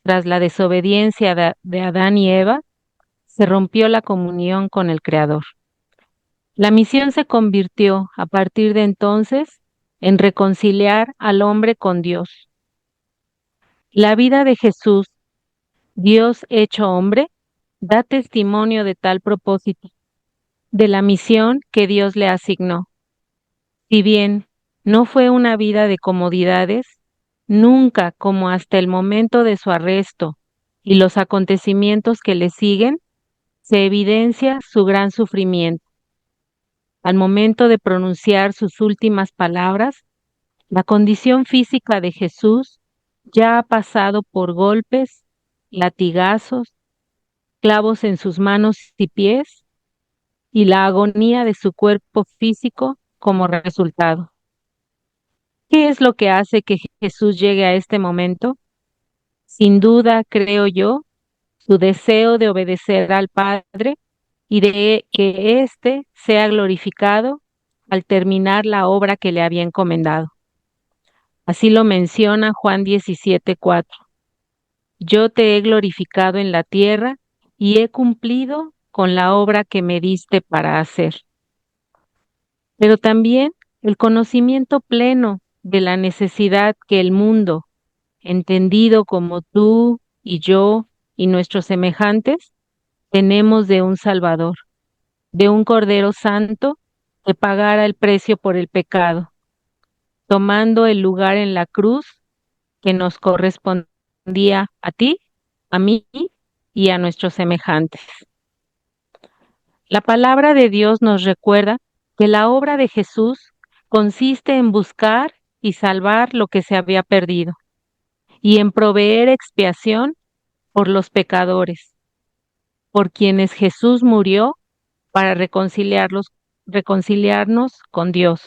tras la desobediencia de Adán y Eva, se rompió la comunión con el Creador. La misión se convirtió, a partir de entonces, en reconciliar al hombre con Dios. La vida de Jesús, Dios hecho hombre, da testimonio de tal propósito, de la misión que Dios le asignó. Si bien no fue una vida de comodidades, nunca como hasta el momento de su arresto y los acontecimientos que le siguen, se evidencia su gran sufrimiento. Al momento de pronunciar sus últimas palabras, la condición física de Jesús ya ha pasado por golpes, latigazos, clavos en sus manos y pies, y la agonía de su cuerpo físico como resultado. ¿Qué es lo que hace que Jesús llegue a este momento? Sin duda, creo yo, su deseo de obedecer al Padre y de que éste sea glorificado al terminar la obra que le había encomendado. Así lo menciona Juan 17:4. Yo te he glorificado en la tierra y he cumplido con la obra que me diste para hacer. Pero también el conocimiento pleno de la necesidad que el mundo, entendido como tú y yo y nuestros semejantes, tenemos de un Salvador, de un Cordero Santo que pagara el precio por el pecado, tomando el lugar en la cruz que nos correspondía a ti, a mí y a nuestros semejantes. La palabra de Dios nos recuerda que la obra de Jesús consiste en buscar y salvar lo que se había perdido y en proveer expiación por los pecadores, por quienes Jesús murió para reconciliarnos con Dios,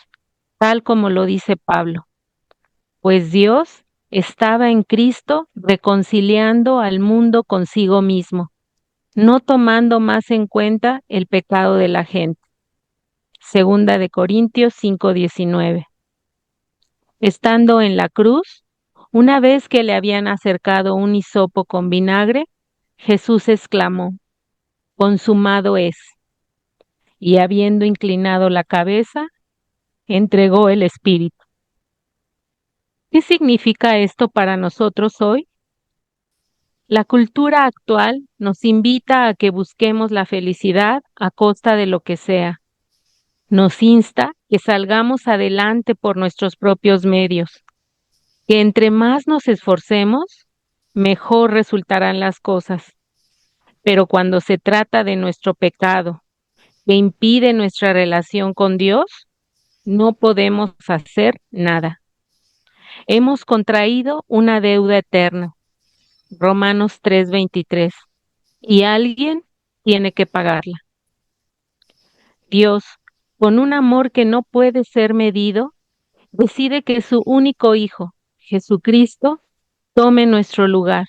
tal como lo dice Pablo. Pues Dios estaba en Cristo reconciliando al mundo consigo mismo, no tomando más en cuenta el pecado de la gente. Segunda de Corintios 5:19. Estando en la cruz, una vez que le habían acercado un hisopo con vinagre, Jesús exclamó: consumado es. Y habiendo inclinado la cabeza, entregó el espíritu. ¿Qué significa esto para nosotros hoy? La cultura actual nos invita a que busquemos la felicidad a costa de lo que sea. Nos insta que salgamos adelante por nuestros propios medios, que entre más nos esforcemos, mejor resultarán las cosas. Pero cuando se trata de nuestro pecado, que impide nuestra relación con Dios, no podemos hacer nada. Hemos contraído una deuda eterna, Romanos 3:23, y alguien tiene que pagarla. Dios, con un amor que no puede ser medido, decide que su único Hijo, Jesucristo, tome nuestro lugar.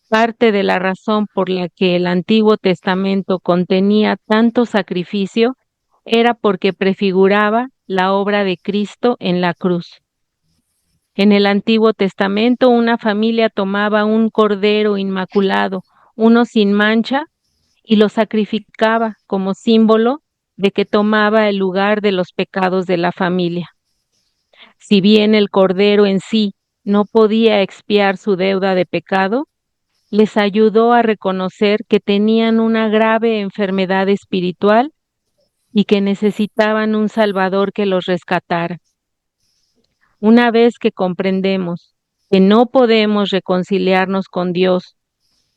Parte de la razón por la que el Antiguo Testamento contenía tanto sacrificio era porque prefiguraba la obra de Cristo en la cruz. En el Antiguo Testamento, una familia tomaba un cordero inmaculado, uno sin mancha, y lo sacrificaba como símbolo de que tomaba el lugar de los pecados de la familia. Si bien el cordero en sí no podía expiar su deuda de pecado, les ayudó a reconocer que tenían una grave enfermedad espiritual y que necesitaban un Salvador que los rescatara. Una vez que comprendemos que no podemos reconciliarnos con Dios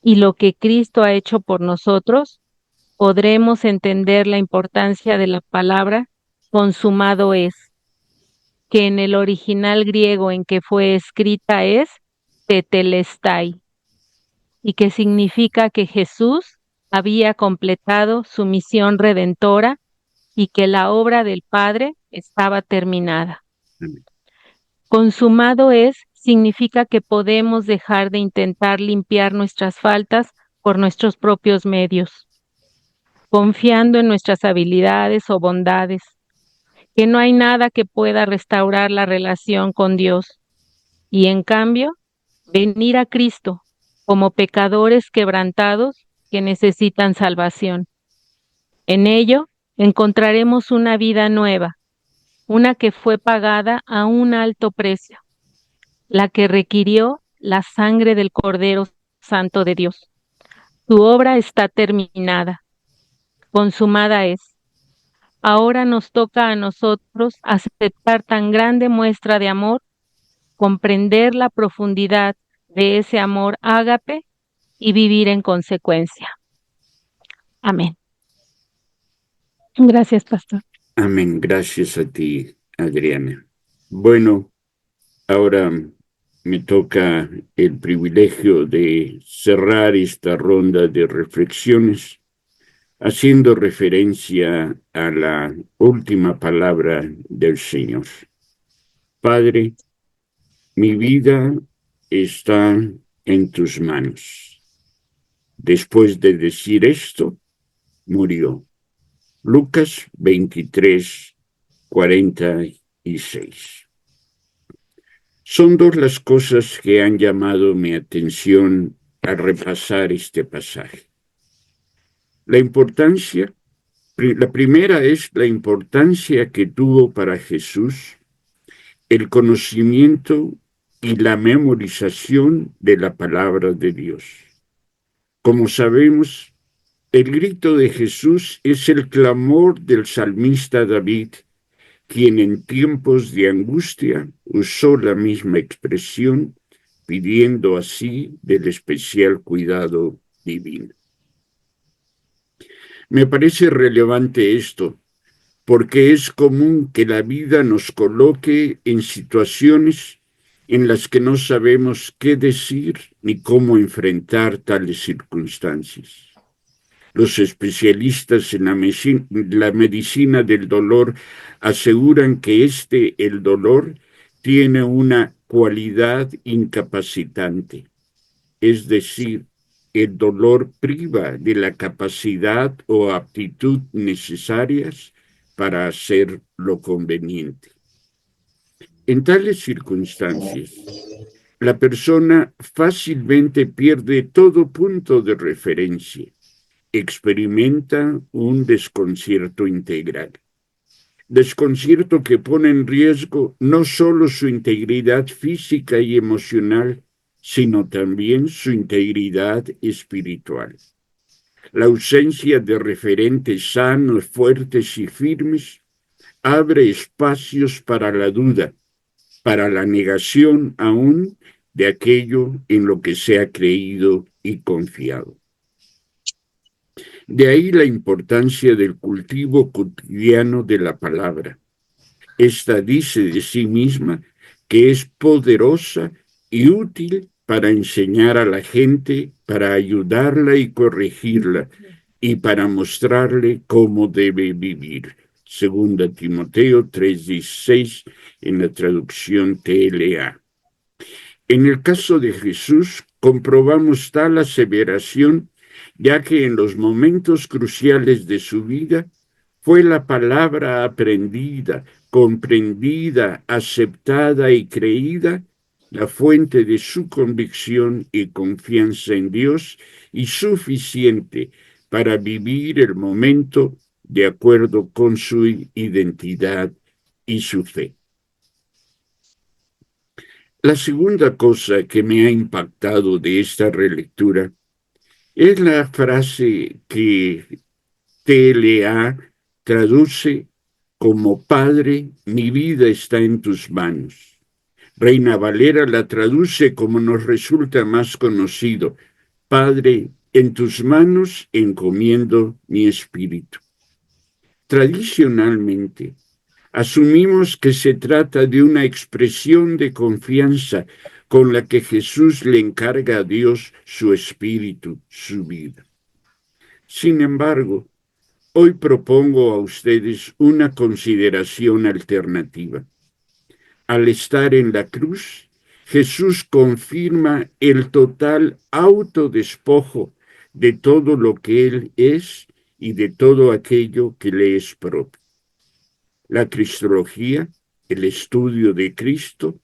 y lo que Cristo ha hecho por nosotros, podremos entender la importancia de la palabra consumado es, que en el original griego en que fue escrita es tetelestai, y que significa que Jesús había completado su misión redentora y que la obra del Padre estaba terminada. Consumado es significa que podemos dejar de intentar limpiar nuestras faltas por nuestros propios medios, confiando en nuestras habilidades o bondades, que no hay nada que pueda restaurar la relación con Dios, y en cambio, venir a Cristo como pecadores quebrantados que necesitan salvación. En ello encontraremos una vida nueva, una que fue pagada a un alto precio, la que requirió la sangre del Cordero Santo de Dios. Su obra está terminada, consumada es. Ahora nos toca a nosotros aceptar tan grande muestra de amor, comprender la profundidad de ese amor ágape y vivir en consecuencia. Amén. Gracias, pastor. Amén. Gracias a ti, Adriana. Bueno, ahora me toca el privilegio de cerrar esta ronda de reflexiones haciendo referencia a la última palabra del Señor. Padre, mi vida está en tus manos. Después de decir esto, murió. Lucas 23, 46. Son dos las cosas que han llamado mi atención al repasar este pasaje. La primera es la importancia que tuvo para Jesús el conocimiento y la memorización de la palabra de Dios. Como sabemos, el grito de Jesús es el clamor del salmista David, quien en tiempos de angustia usó la misma expresión, pidiendo así del especial cuidado divino. Me parece relevante esto, porque es común que la vida nos coloque en situaciones en las que no sabemos qué decir ni cómo enfrentar tales circunstancias. Los especialistas en la medicina del dolor aseguran que el dolor, tiene una cualidad incapacitante, es decir, el dolor priva de la capacidad o aptitud necesarias para hacer lo conveniente. En tales circunstancias, la persona fácilmente pierde todo punto de referencia, experimenta un desconcierto integral. Desconcierto que pone en riesgo no solo su integridad física y emocional, sino también su integridad espiritual. La ausencia de referentes sanos, fuertes y firmes abre espacios para la duda, para la negación aún de aquello en lo que se ha creído y confiado. De ahí la importancia del cultivo cotidiano de la palabra. Esta dice de sí misma que es poderosa y útil para enseñar a la gente, para ayudarla y corregirla, y para mostrarle cómo debe vivir. Segunda Timoteo 3:16 en la traducción TLA. En el caso de Jesús, comprobamos tal aseveración, ya que en los momentos cruciales de su vida fue la palabra aprendida, comprendida, aceptada y creída la fuente de su convicción y confianza en Dios y suficiente para vivir el momento de acuerdo con su identidad y su fe. La segunda cosa que me ha impactado de esta relectura es la frase que TLA traduce como: Padre, mi vida está en tus manos. Reina Valera la traduce como nos resulta más conocido: Padre, en tus manos encomiendo mi espíritu. Tradicionalmente, asumimos que se trata de una expresión de confianza con la que Jesús le encarga a Dios su espíritu, su vida. Sin embargo, hoy propongo a ustedes una consideración alternativa. Al estar en la cruz, Jesús confirma el total autodespojo de todo lo que Él es y de todo aquello que le es propio. La cristología, el estudio de Cristo,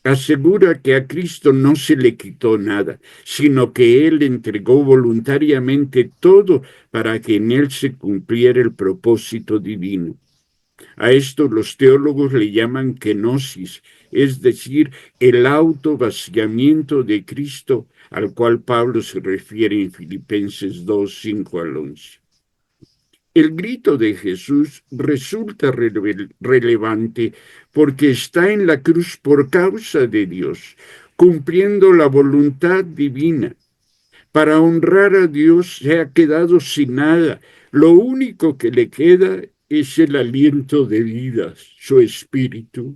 asegura que a Cristo no se le quitó nada, sino que Él entregó voluntariamente todo para que en Él se cumpliera el propósito divino. A esto los teólogos le llaman kenosis, es decir, el autovaciamiento de Cristo, al cual Pablo se refiere en Filipenses 2, 5 al 11. El grito de Jesús resulta relevante porque está en la cruz por causa de Dios, cumpliendo la voluntad divina. Para honrar a Dios se ha quedado sin nada. Lo único que le queda es el aliento de vida, su espíritu.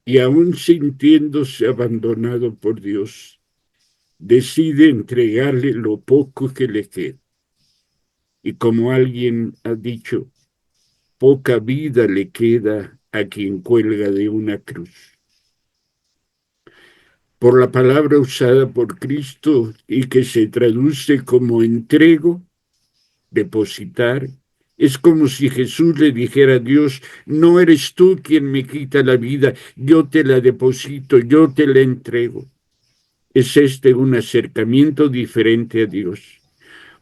Y aún sintiéndose abandonado por Dios, decide entregarle lo poco que le queda. Y como alguien ha dicho, poca vida le queda a quien cuelga de una cruz. Por la palabra usada por Cristo y que se traduce como entrego, depositar, es como si Jesús le dijera a Dios: no eres tú quien me quita la vida, yo te la deposito, yo te la entrego. Es un acercamiento diferente a Dios.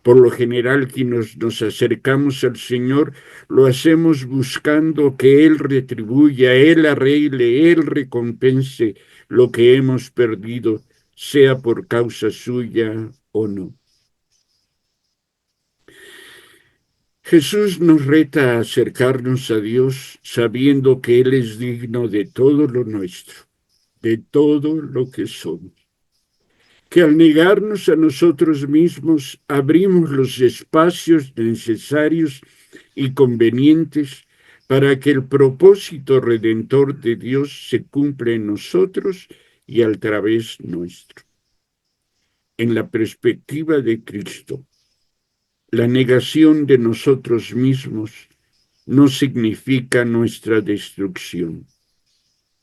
Por lo general, quienes nos acercamos al Señor, lo hacemos buscando que Él retribuya, Él arregle, Él recompense lo que hemos perdido, sea por causa suya o no. Jesús nos reta a acercarnos a Dios sabiendo que Él es digno de todo lo nuestro, de todo lo que somos. Que al negarnos a nosotros mismos abrimos los espacios necesarios y convenientes para que el propósito redentor de Dios se cumpla en nosotros y a través nuestro. En la perspectiva de Cristo, la negación de nosotros mismos no significa nuestra destrucción.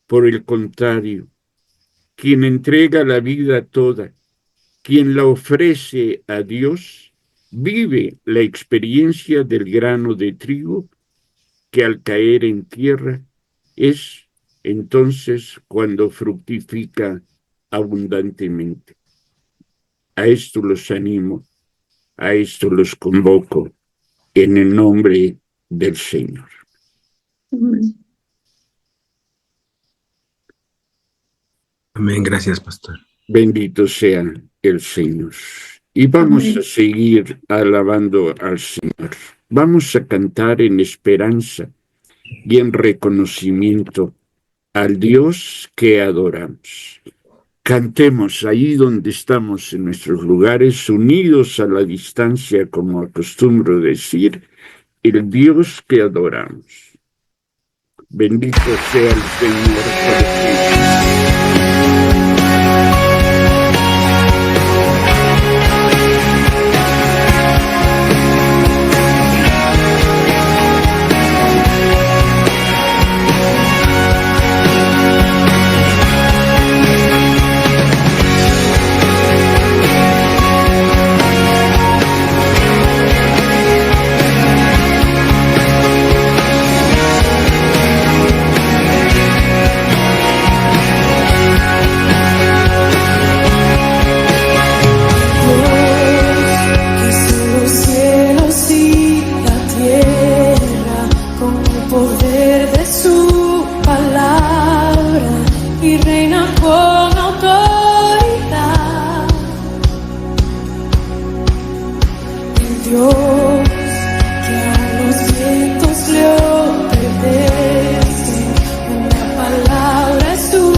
Por el contrario, quien entrega la vida toda, quien la ofrece a Dios, vive la experiencia del grano de trigo que al caer en tierra es entonces cuando fructifica abundantemente. A esto los animo, a esto los convoco en el nombre del Señor. Amén. Amén, gracias, pastor. Bendito sea el Señor. Y vamos Amén. a seguir alabando al Señor. Vamos a cantar en esperanza y en reconocimiento al Dios que adoramos. Cantemos ahí donde estamos en nuestros lugares, unidos a la distancia, como acostumbro decir, el Dios que adoramos. Bendito sea el Señor para siempre. Una palabra es tu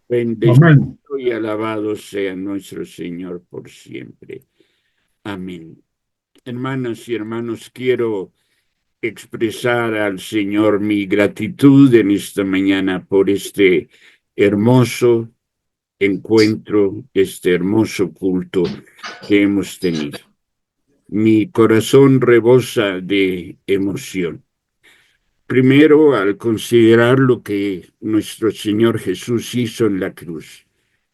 Bendecido y alabado sea nuestro Señor por siempre. Amén. Hermanas y hermanos, quiero expresar al Señor mi gratitud en esta mañana por este hermoso encuentro, este hermoso culto que hemos tenido. Mi corazón rebosa de emoción. Primero, al considerar lo que nuestro Señor Jesús hizo en la cruz,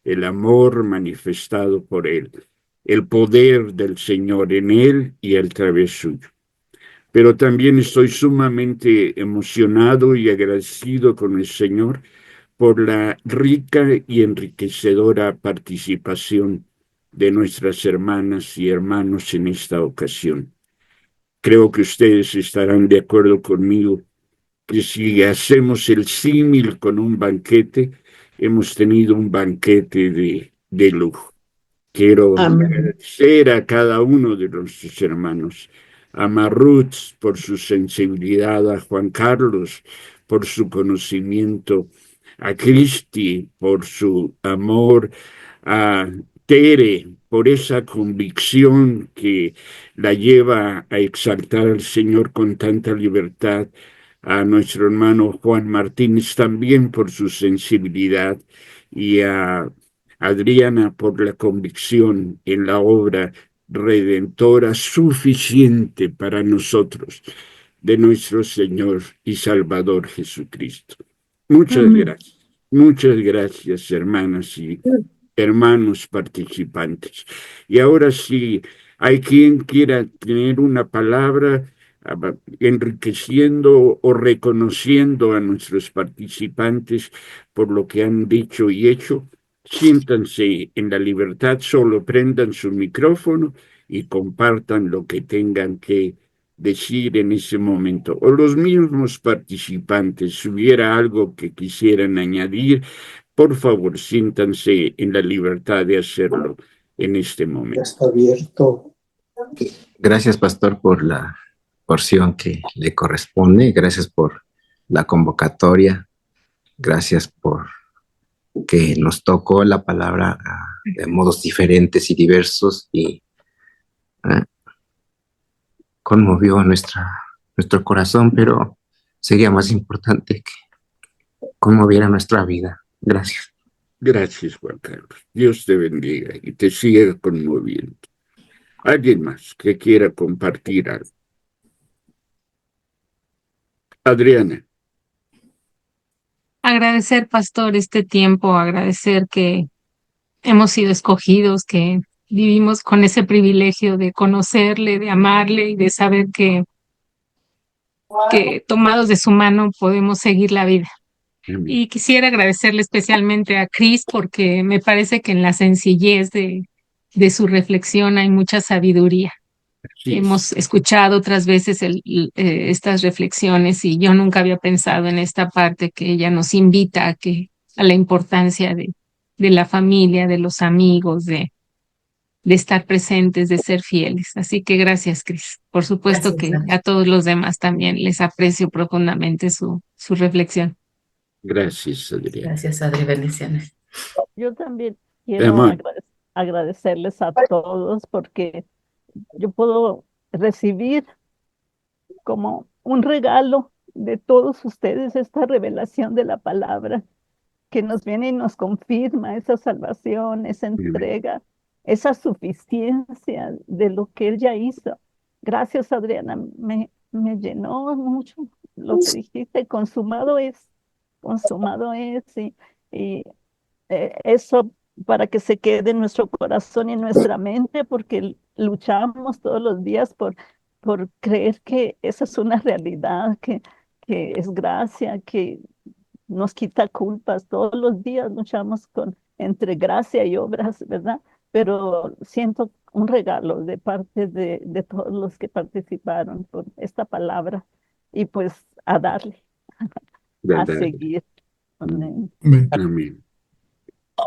el amor manifestado por Él, el poder del Señor en Él y a través suyo. Pero también estoy sumamente emocionado y agradecido con el Señor por la rica y enriquecedora participación de nuestras hermanas y hermanos en esta ocasión. Creo que ustedes estarán de acuerdo conmigo que si hacemos el símil con un banquete, hemos tenido un banquete de lujo. Quiero agradecer a cada uno de nuestros hermanos, a Marruth por su sensibilidad, a Juan Carlos por su conocimiento, a Cristi por su amor, a Tere por esa convicción que la lleva a exaltar al Señor con tanta libertad, a nuestro hermano Juan Martínez también por su sensibilidad y a Adriana por la convicción en la obra redentora suficiente para nosotros de nuestro Señor y Salvador Jesucristo. Muchas gracias, hermanas y hermanos participantes. Y ahora sí, hay quien quiera tener una palabra enriqueciendo o reconociendo a nuestros participantes por lo que han dicho y hecho. Siéntanse en la libertad, solo prendan su micrófono y compartan lo que tengan que decir en ese momento. O los mismos participantes, si hubiera algo que quisieran añadir, por favor, siéntanse en la libertad de hacerlo en este momento. Está abierto. Gracias, pastor, por la porción que le corresponde. Gracias por la convocatoria. Gracias por que nos tocó la palabra de modos diferentes y diversos y conmovió nuestro corazón, pero sería más importante que conmoviera nuestra vida. Gracias. Gracias, Juan Carlos. Dios te bendiga y te siga conmoviendo. ¿Alguien más que quiera compartir algo? Adriana. Agradecer, pastor, este tiempo, agradecer que hemos sido escogidos, que vivimos con ese privilegio de conocerle, de amarle y de saber que tomados de su mano podemos seguir la vida. Y quisiera agradecerle especialmente a Cris porque me parece que en la sencillez de su reflexión hay mucha sabiduría. Sí. Hemos escuchado otras veces estas reflexiones y yo nunca había pensado en esta parte que ella nos invita a la importancia de la familia, de los amigos, de estar presentes, de ser fieles. Así que gracias, Cris. Por supuesto gracias, que a todos los demás también les aprecio profundamente su reflexión. Gracias, Adri. Gracias, Adri. Bendiciones. Yo también quiero agradecerles a todos porque yo puedo recibir como un regalo de todos ustedes esta revelación de la palabra que nos viene y nos confirma esa salvación, esa entrega, esa suficiencia de lo que Él ya hizo. Gracias, Adriana, me llenó mucho lo que dijiste, consumado es, y eso para que se quede en nuestro corazón y en nuestra mente, porque luchamos todos los días por creer que esa es una realidad, que es gracia, que nos quita culpas. Todos los días luchamos entre gracia y obras, ¿verdad? Pero siento un regalo de parte de todos los que participaron por esta palabra y pues a darle, a seguir. Amén. Amén.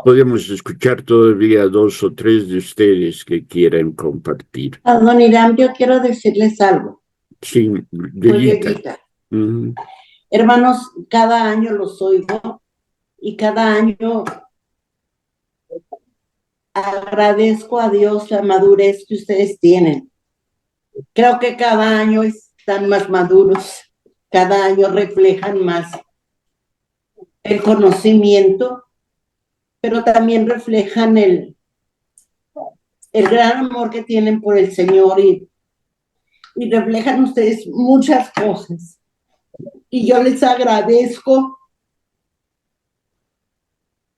Podemos escuchar todavía 2 o 3 de ustedes que quieran compartir. A don Irán, yo quiero decirles algo. Sí, Dieguita. Hermanos, cada año los oigo y cada año agradezco a Dios la madurez que ustedes tienen. Creo que cada año están más maduros, cada año reflejan más el conocimiento, pero también reflejan el gran amor que tienen por el Señor y reflejan ustedes muchas cosas. Y yo les agradezco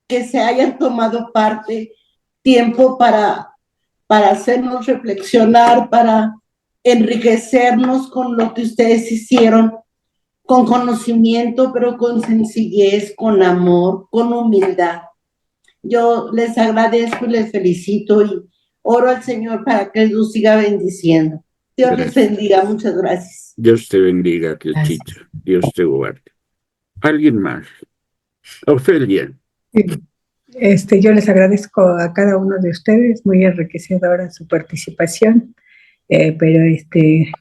que se hayan tomado tiempo para hacernos reflexionar, para enriquecernos con lo que ustedes hicieron, con conocimiento, pero con sencillez, con amor, con humildad. Yo les agradezco y les felicito y oro al Señor para que los siga bendiciendo. Dios les bendiga, muchas gracias. Dios te bendiga, Clechita. Dios te guarde. ¿Alguien más? Ofelia. Sí. Yo les agradezco a cada uno de ustedes, muy enriquecedora su participación, pero que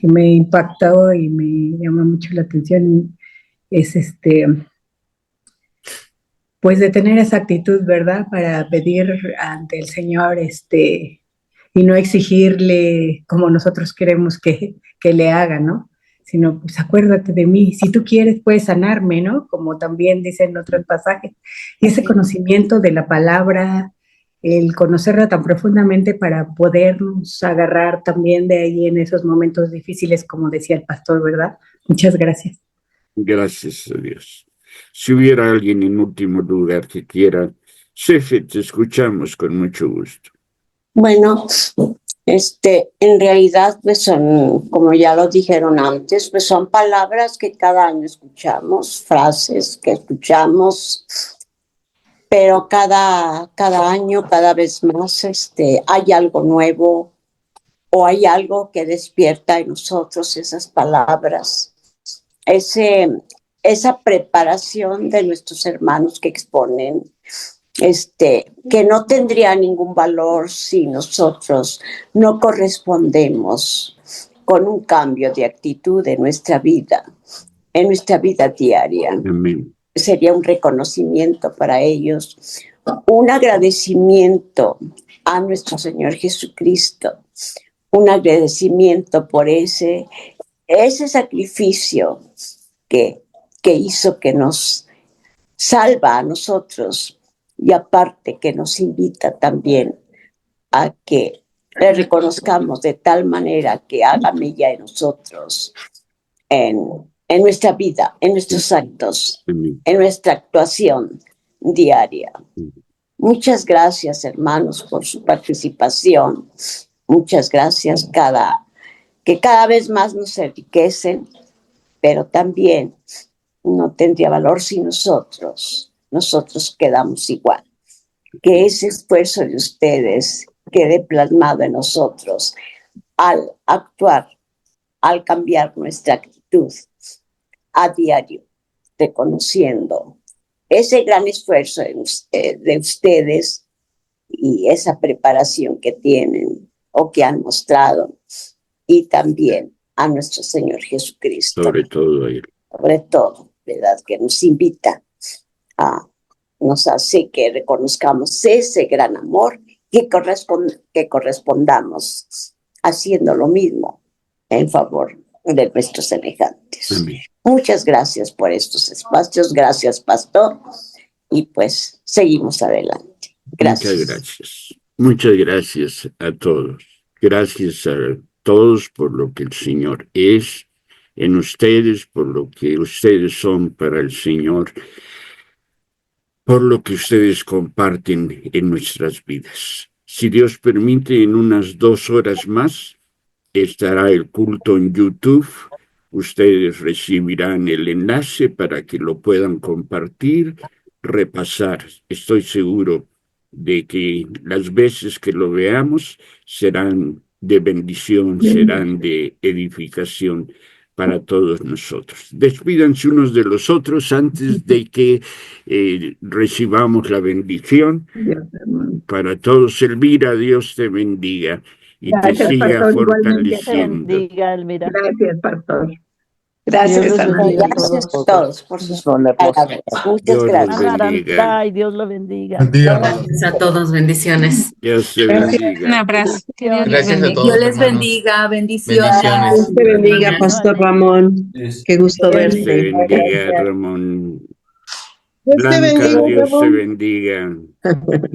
me impactó y me llama mucho la atención es pues de tener esa actitud, ¿verdad? Para pedir ante el Señor, y no exigirle como nosotros queremos que le haga, ¿no? Sino, pues acuérdate de mí, si tú quieres puedes sanarme, ¿no? Como también dice en otros pasajes. Y ese conocimiento de la palabra, el conocerla tan profundamente para podernos agarrar también de ahí en esos momentos difíciles, como decía el pastor, ¿verdad? Muchas gracias. Gracias a Dios. Si hubiera alguien en último lugar que quiera, Cefe, te escuchamos con mucho gusto. Bueno, en realidad, pues son, como ya lo dijeron antes, pues son palabras que cada año escuchamos, frases que escuchamos, pero cada año, cada vez más, hay algo nuevo o hay algo que despierta en nosotros esas palabras, esa preparación de nuestros hermanos que exponen, que no tendría ningún valor si nosotros no correspondemos con un cambio de actitud en nuestra vida diaria. Amén. Sería un reconocimiento para ellos, un agradecimiento a nuestro Señor Jesucristo, un agradecimiento por ese sacrificio que hizo, que nos salva a nosotros. Y aparte que nos invita también a que le reconozcamos de tal manera que haga mella en nosotros, en nuestra vida, en nuestros actos, en nuestra actuación diaria. Muchas gracias, hermanos, por su participación. Muchas gracias, que cada vez más nos enriquecen, pero también no tendría valor si nosotros quedamos igual. Que ese esfuerzo de ustedes quede plasmado en nosotros al actuar, al cambiar nuestra actitud a diario, reconociendo ese gran esfuerzo de ustedes y esa preparación que tienen o que han mostrado, y también a nuestro Señor Jesucristo. Sobre todo, ¿verdad? Que nos invita nos hace que reconozcamos ese gran amor y que correspondamos haciendo lo mismo en favor de nuestros semejantes. Amén. Muchas gracias por estos espacios, gracias, pastor, y pues seguimos adelante. Gracias. Muchas gracias a todos. Gracias a todos por lo que el Señor es en ustedes, por lo que ustedes son para el Señor, por lo que ustedes comparten en nuestras vidas. Si Dios permite, en unas 2 horas más estará el culto en YouTube. Ustedes recibirán el enlace para que lo puedan compartir, repasar. Estoy seguro de que las veces que lo veamos serán de bendición, serán de edificación para todos nosotros. Despídanse unos de los otros antes de que recibamos la bendición. Para todos, Elvira, Dios te bendiga y Gracias, te siga pastor, fortaleciendo. Bendiga, Elvira. Gracias, pastor. Gracias, Dios los hermano. bendiga a Gracias todos. a todos por sus palabras. Muchas Dios los gracias. bendiga. Ay, Dios lo bendiga. Gracias a todos, bendiciones. Dios se Un bendiga. abrazo. Que Dios les Gracias a bendiga. todos, Dios les hermanos. bendiga, bendiciones. Bendiciones. Dios te bendiga, Pastor Ramón. Qué gusto Dios te verte. bendiga, Ramón. Dios te Blanca, bendiga, Dios te Ramón. bendiga.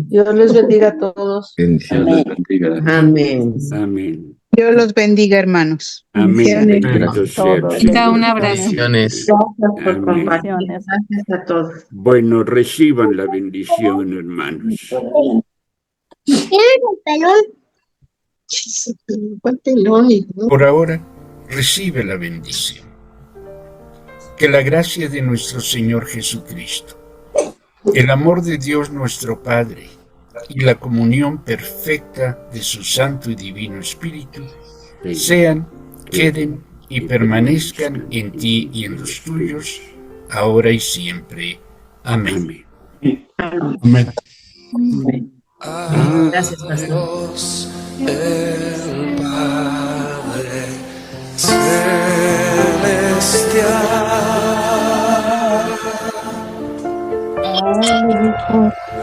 Dios les bendiga a todos. Bendiciones. Dios les bendiga. Amén. Amén. Dios los bendiga, hermanos. Amén. Bendito Bendiciones. sea el Todos. Chica, un Señor. abrazo. Bendiciones. Gracias por Amén. compartir. Bendiciones. Gracias a todos. Bueno, reciban la bendición, hermanos. Por ahora, recibe la bendición. Que la gracia de nuestro Señor Jesucristo, el amor de Dios nuestro Padre y la comunión perfecta de su Santo y Divino Espíritu sean, queden y permanezcan en ti y en los tuyos, ahora y siempre. Amén. Amén. Gracias, Pastor. Dios, el Padre celestial,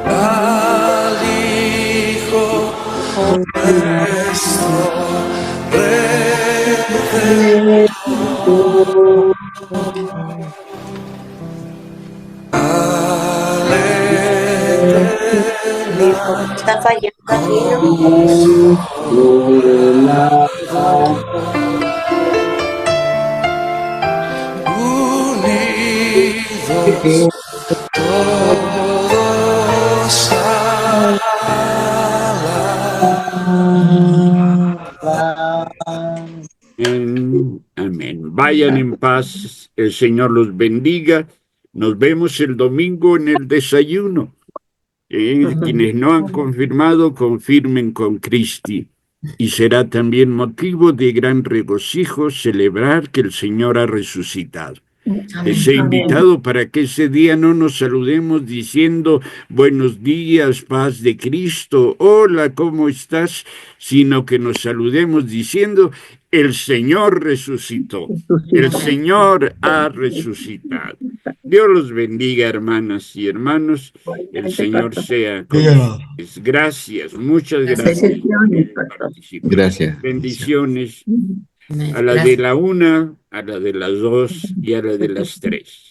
al Hijo nuestro Redentor, Está fallando unidos todos Amén. Vayan en paz. El Señor los bendiga. Nos vemos el domingo en el desayuno. Quienes no han confirmado, confirmen con Cristi. Y será también motivo de gran regocijo celebrar que el Señor ha resucitado. Les he invitado para que ese día no nos saludemos diciendo buenos días, paz de Cristo, hola, ¿cómo estás? Sino que nos saludemos diciendo el Señor resucitó, el Señor ha resucitado. Dios los bendiga, hermanas y hermanos, el Señor sea con ustedes. Gracias, muchas gracias. Gracias. Bendiciones. A la de la 1, a la de las 2 y a la de las 3.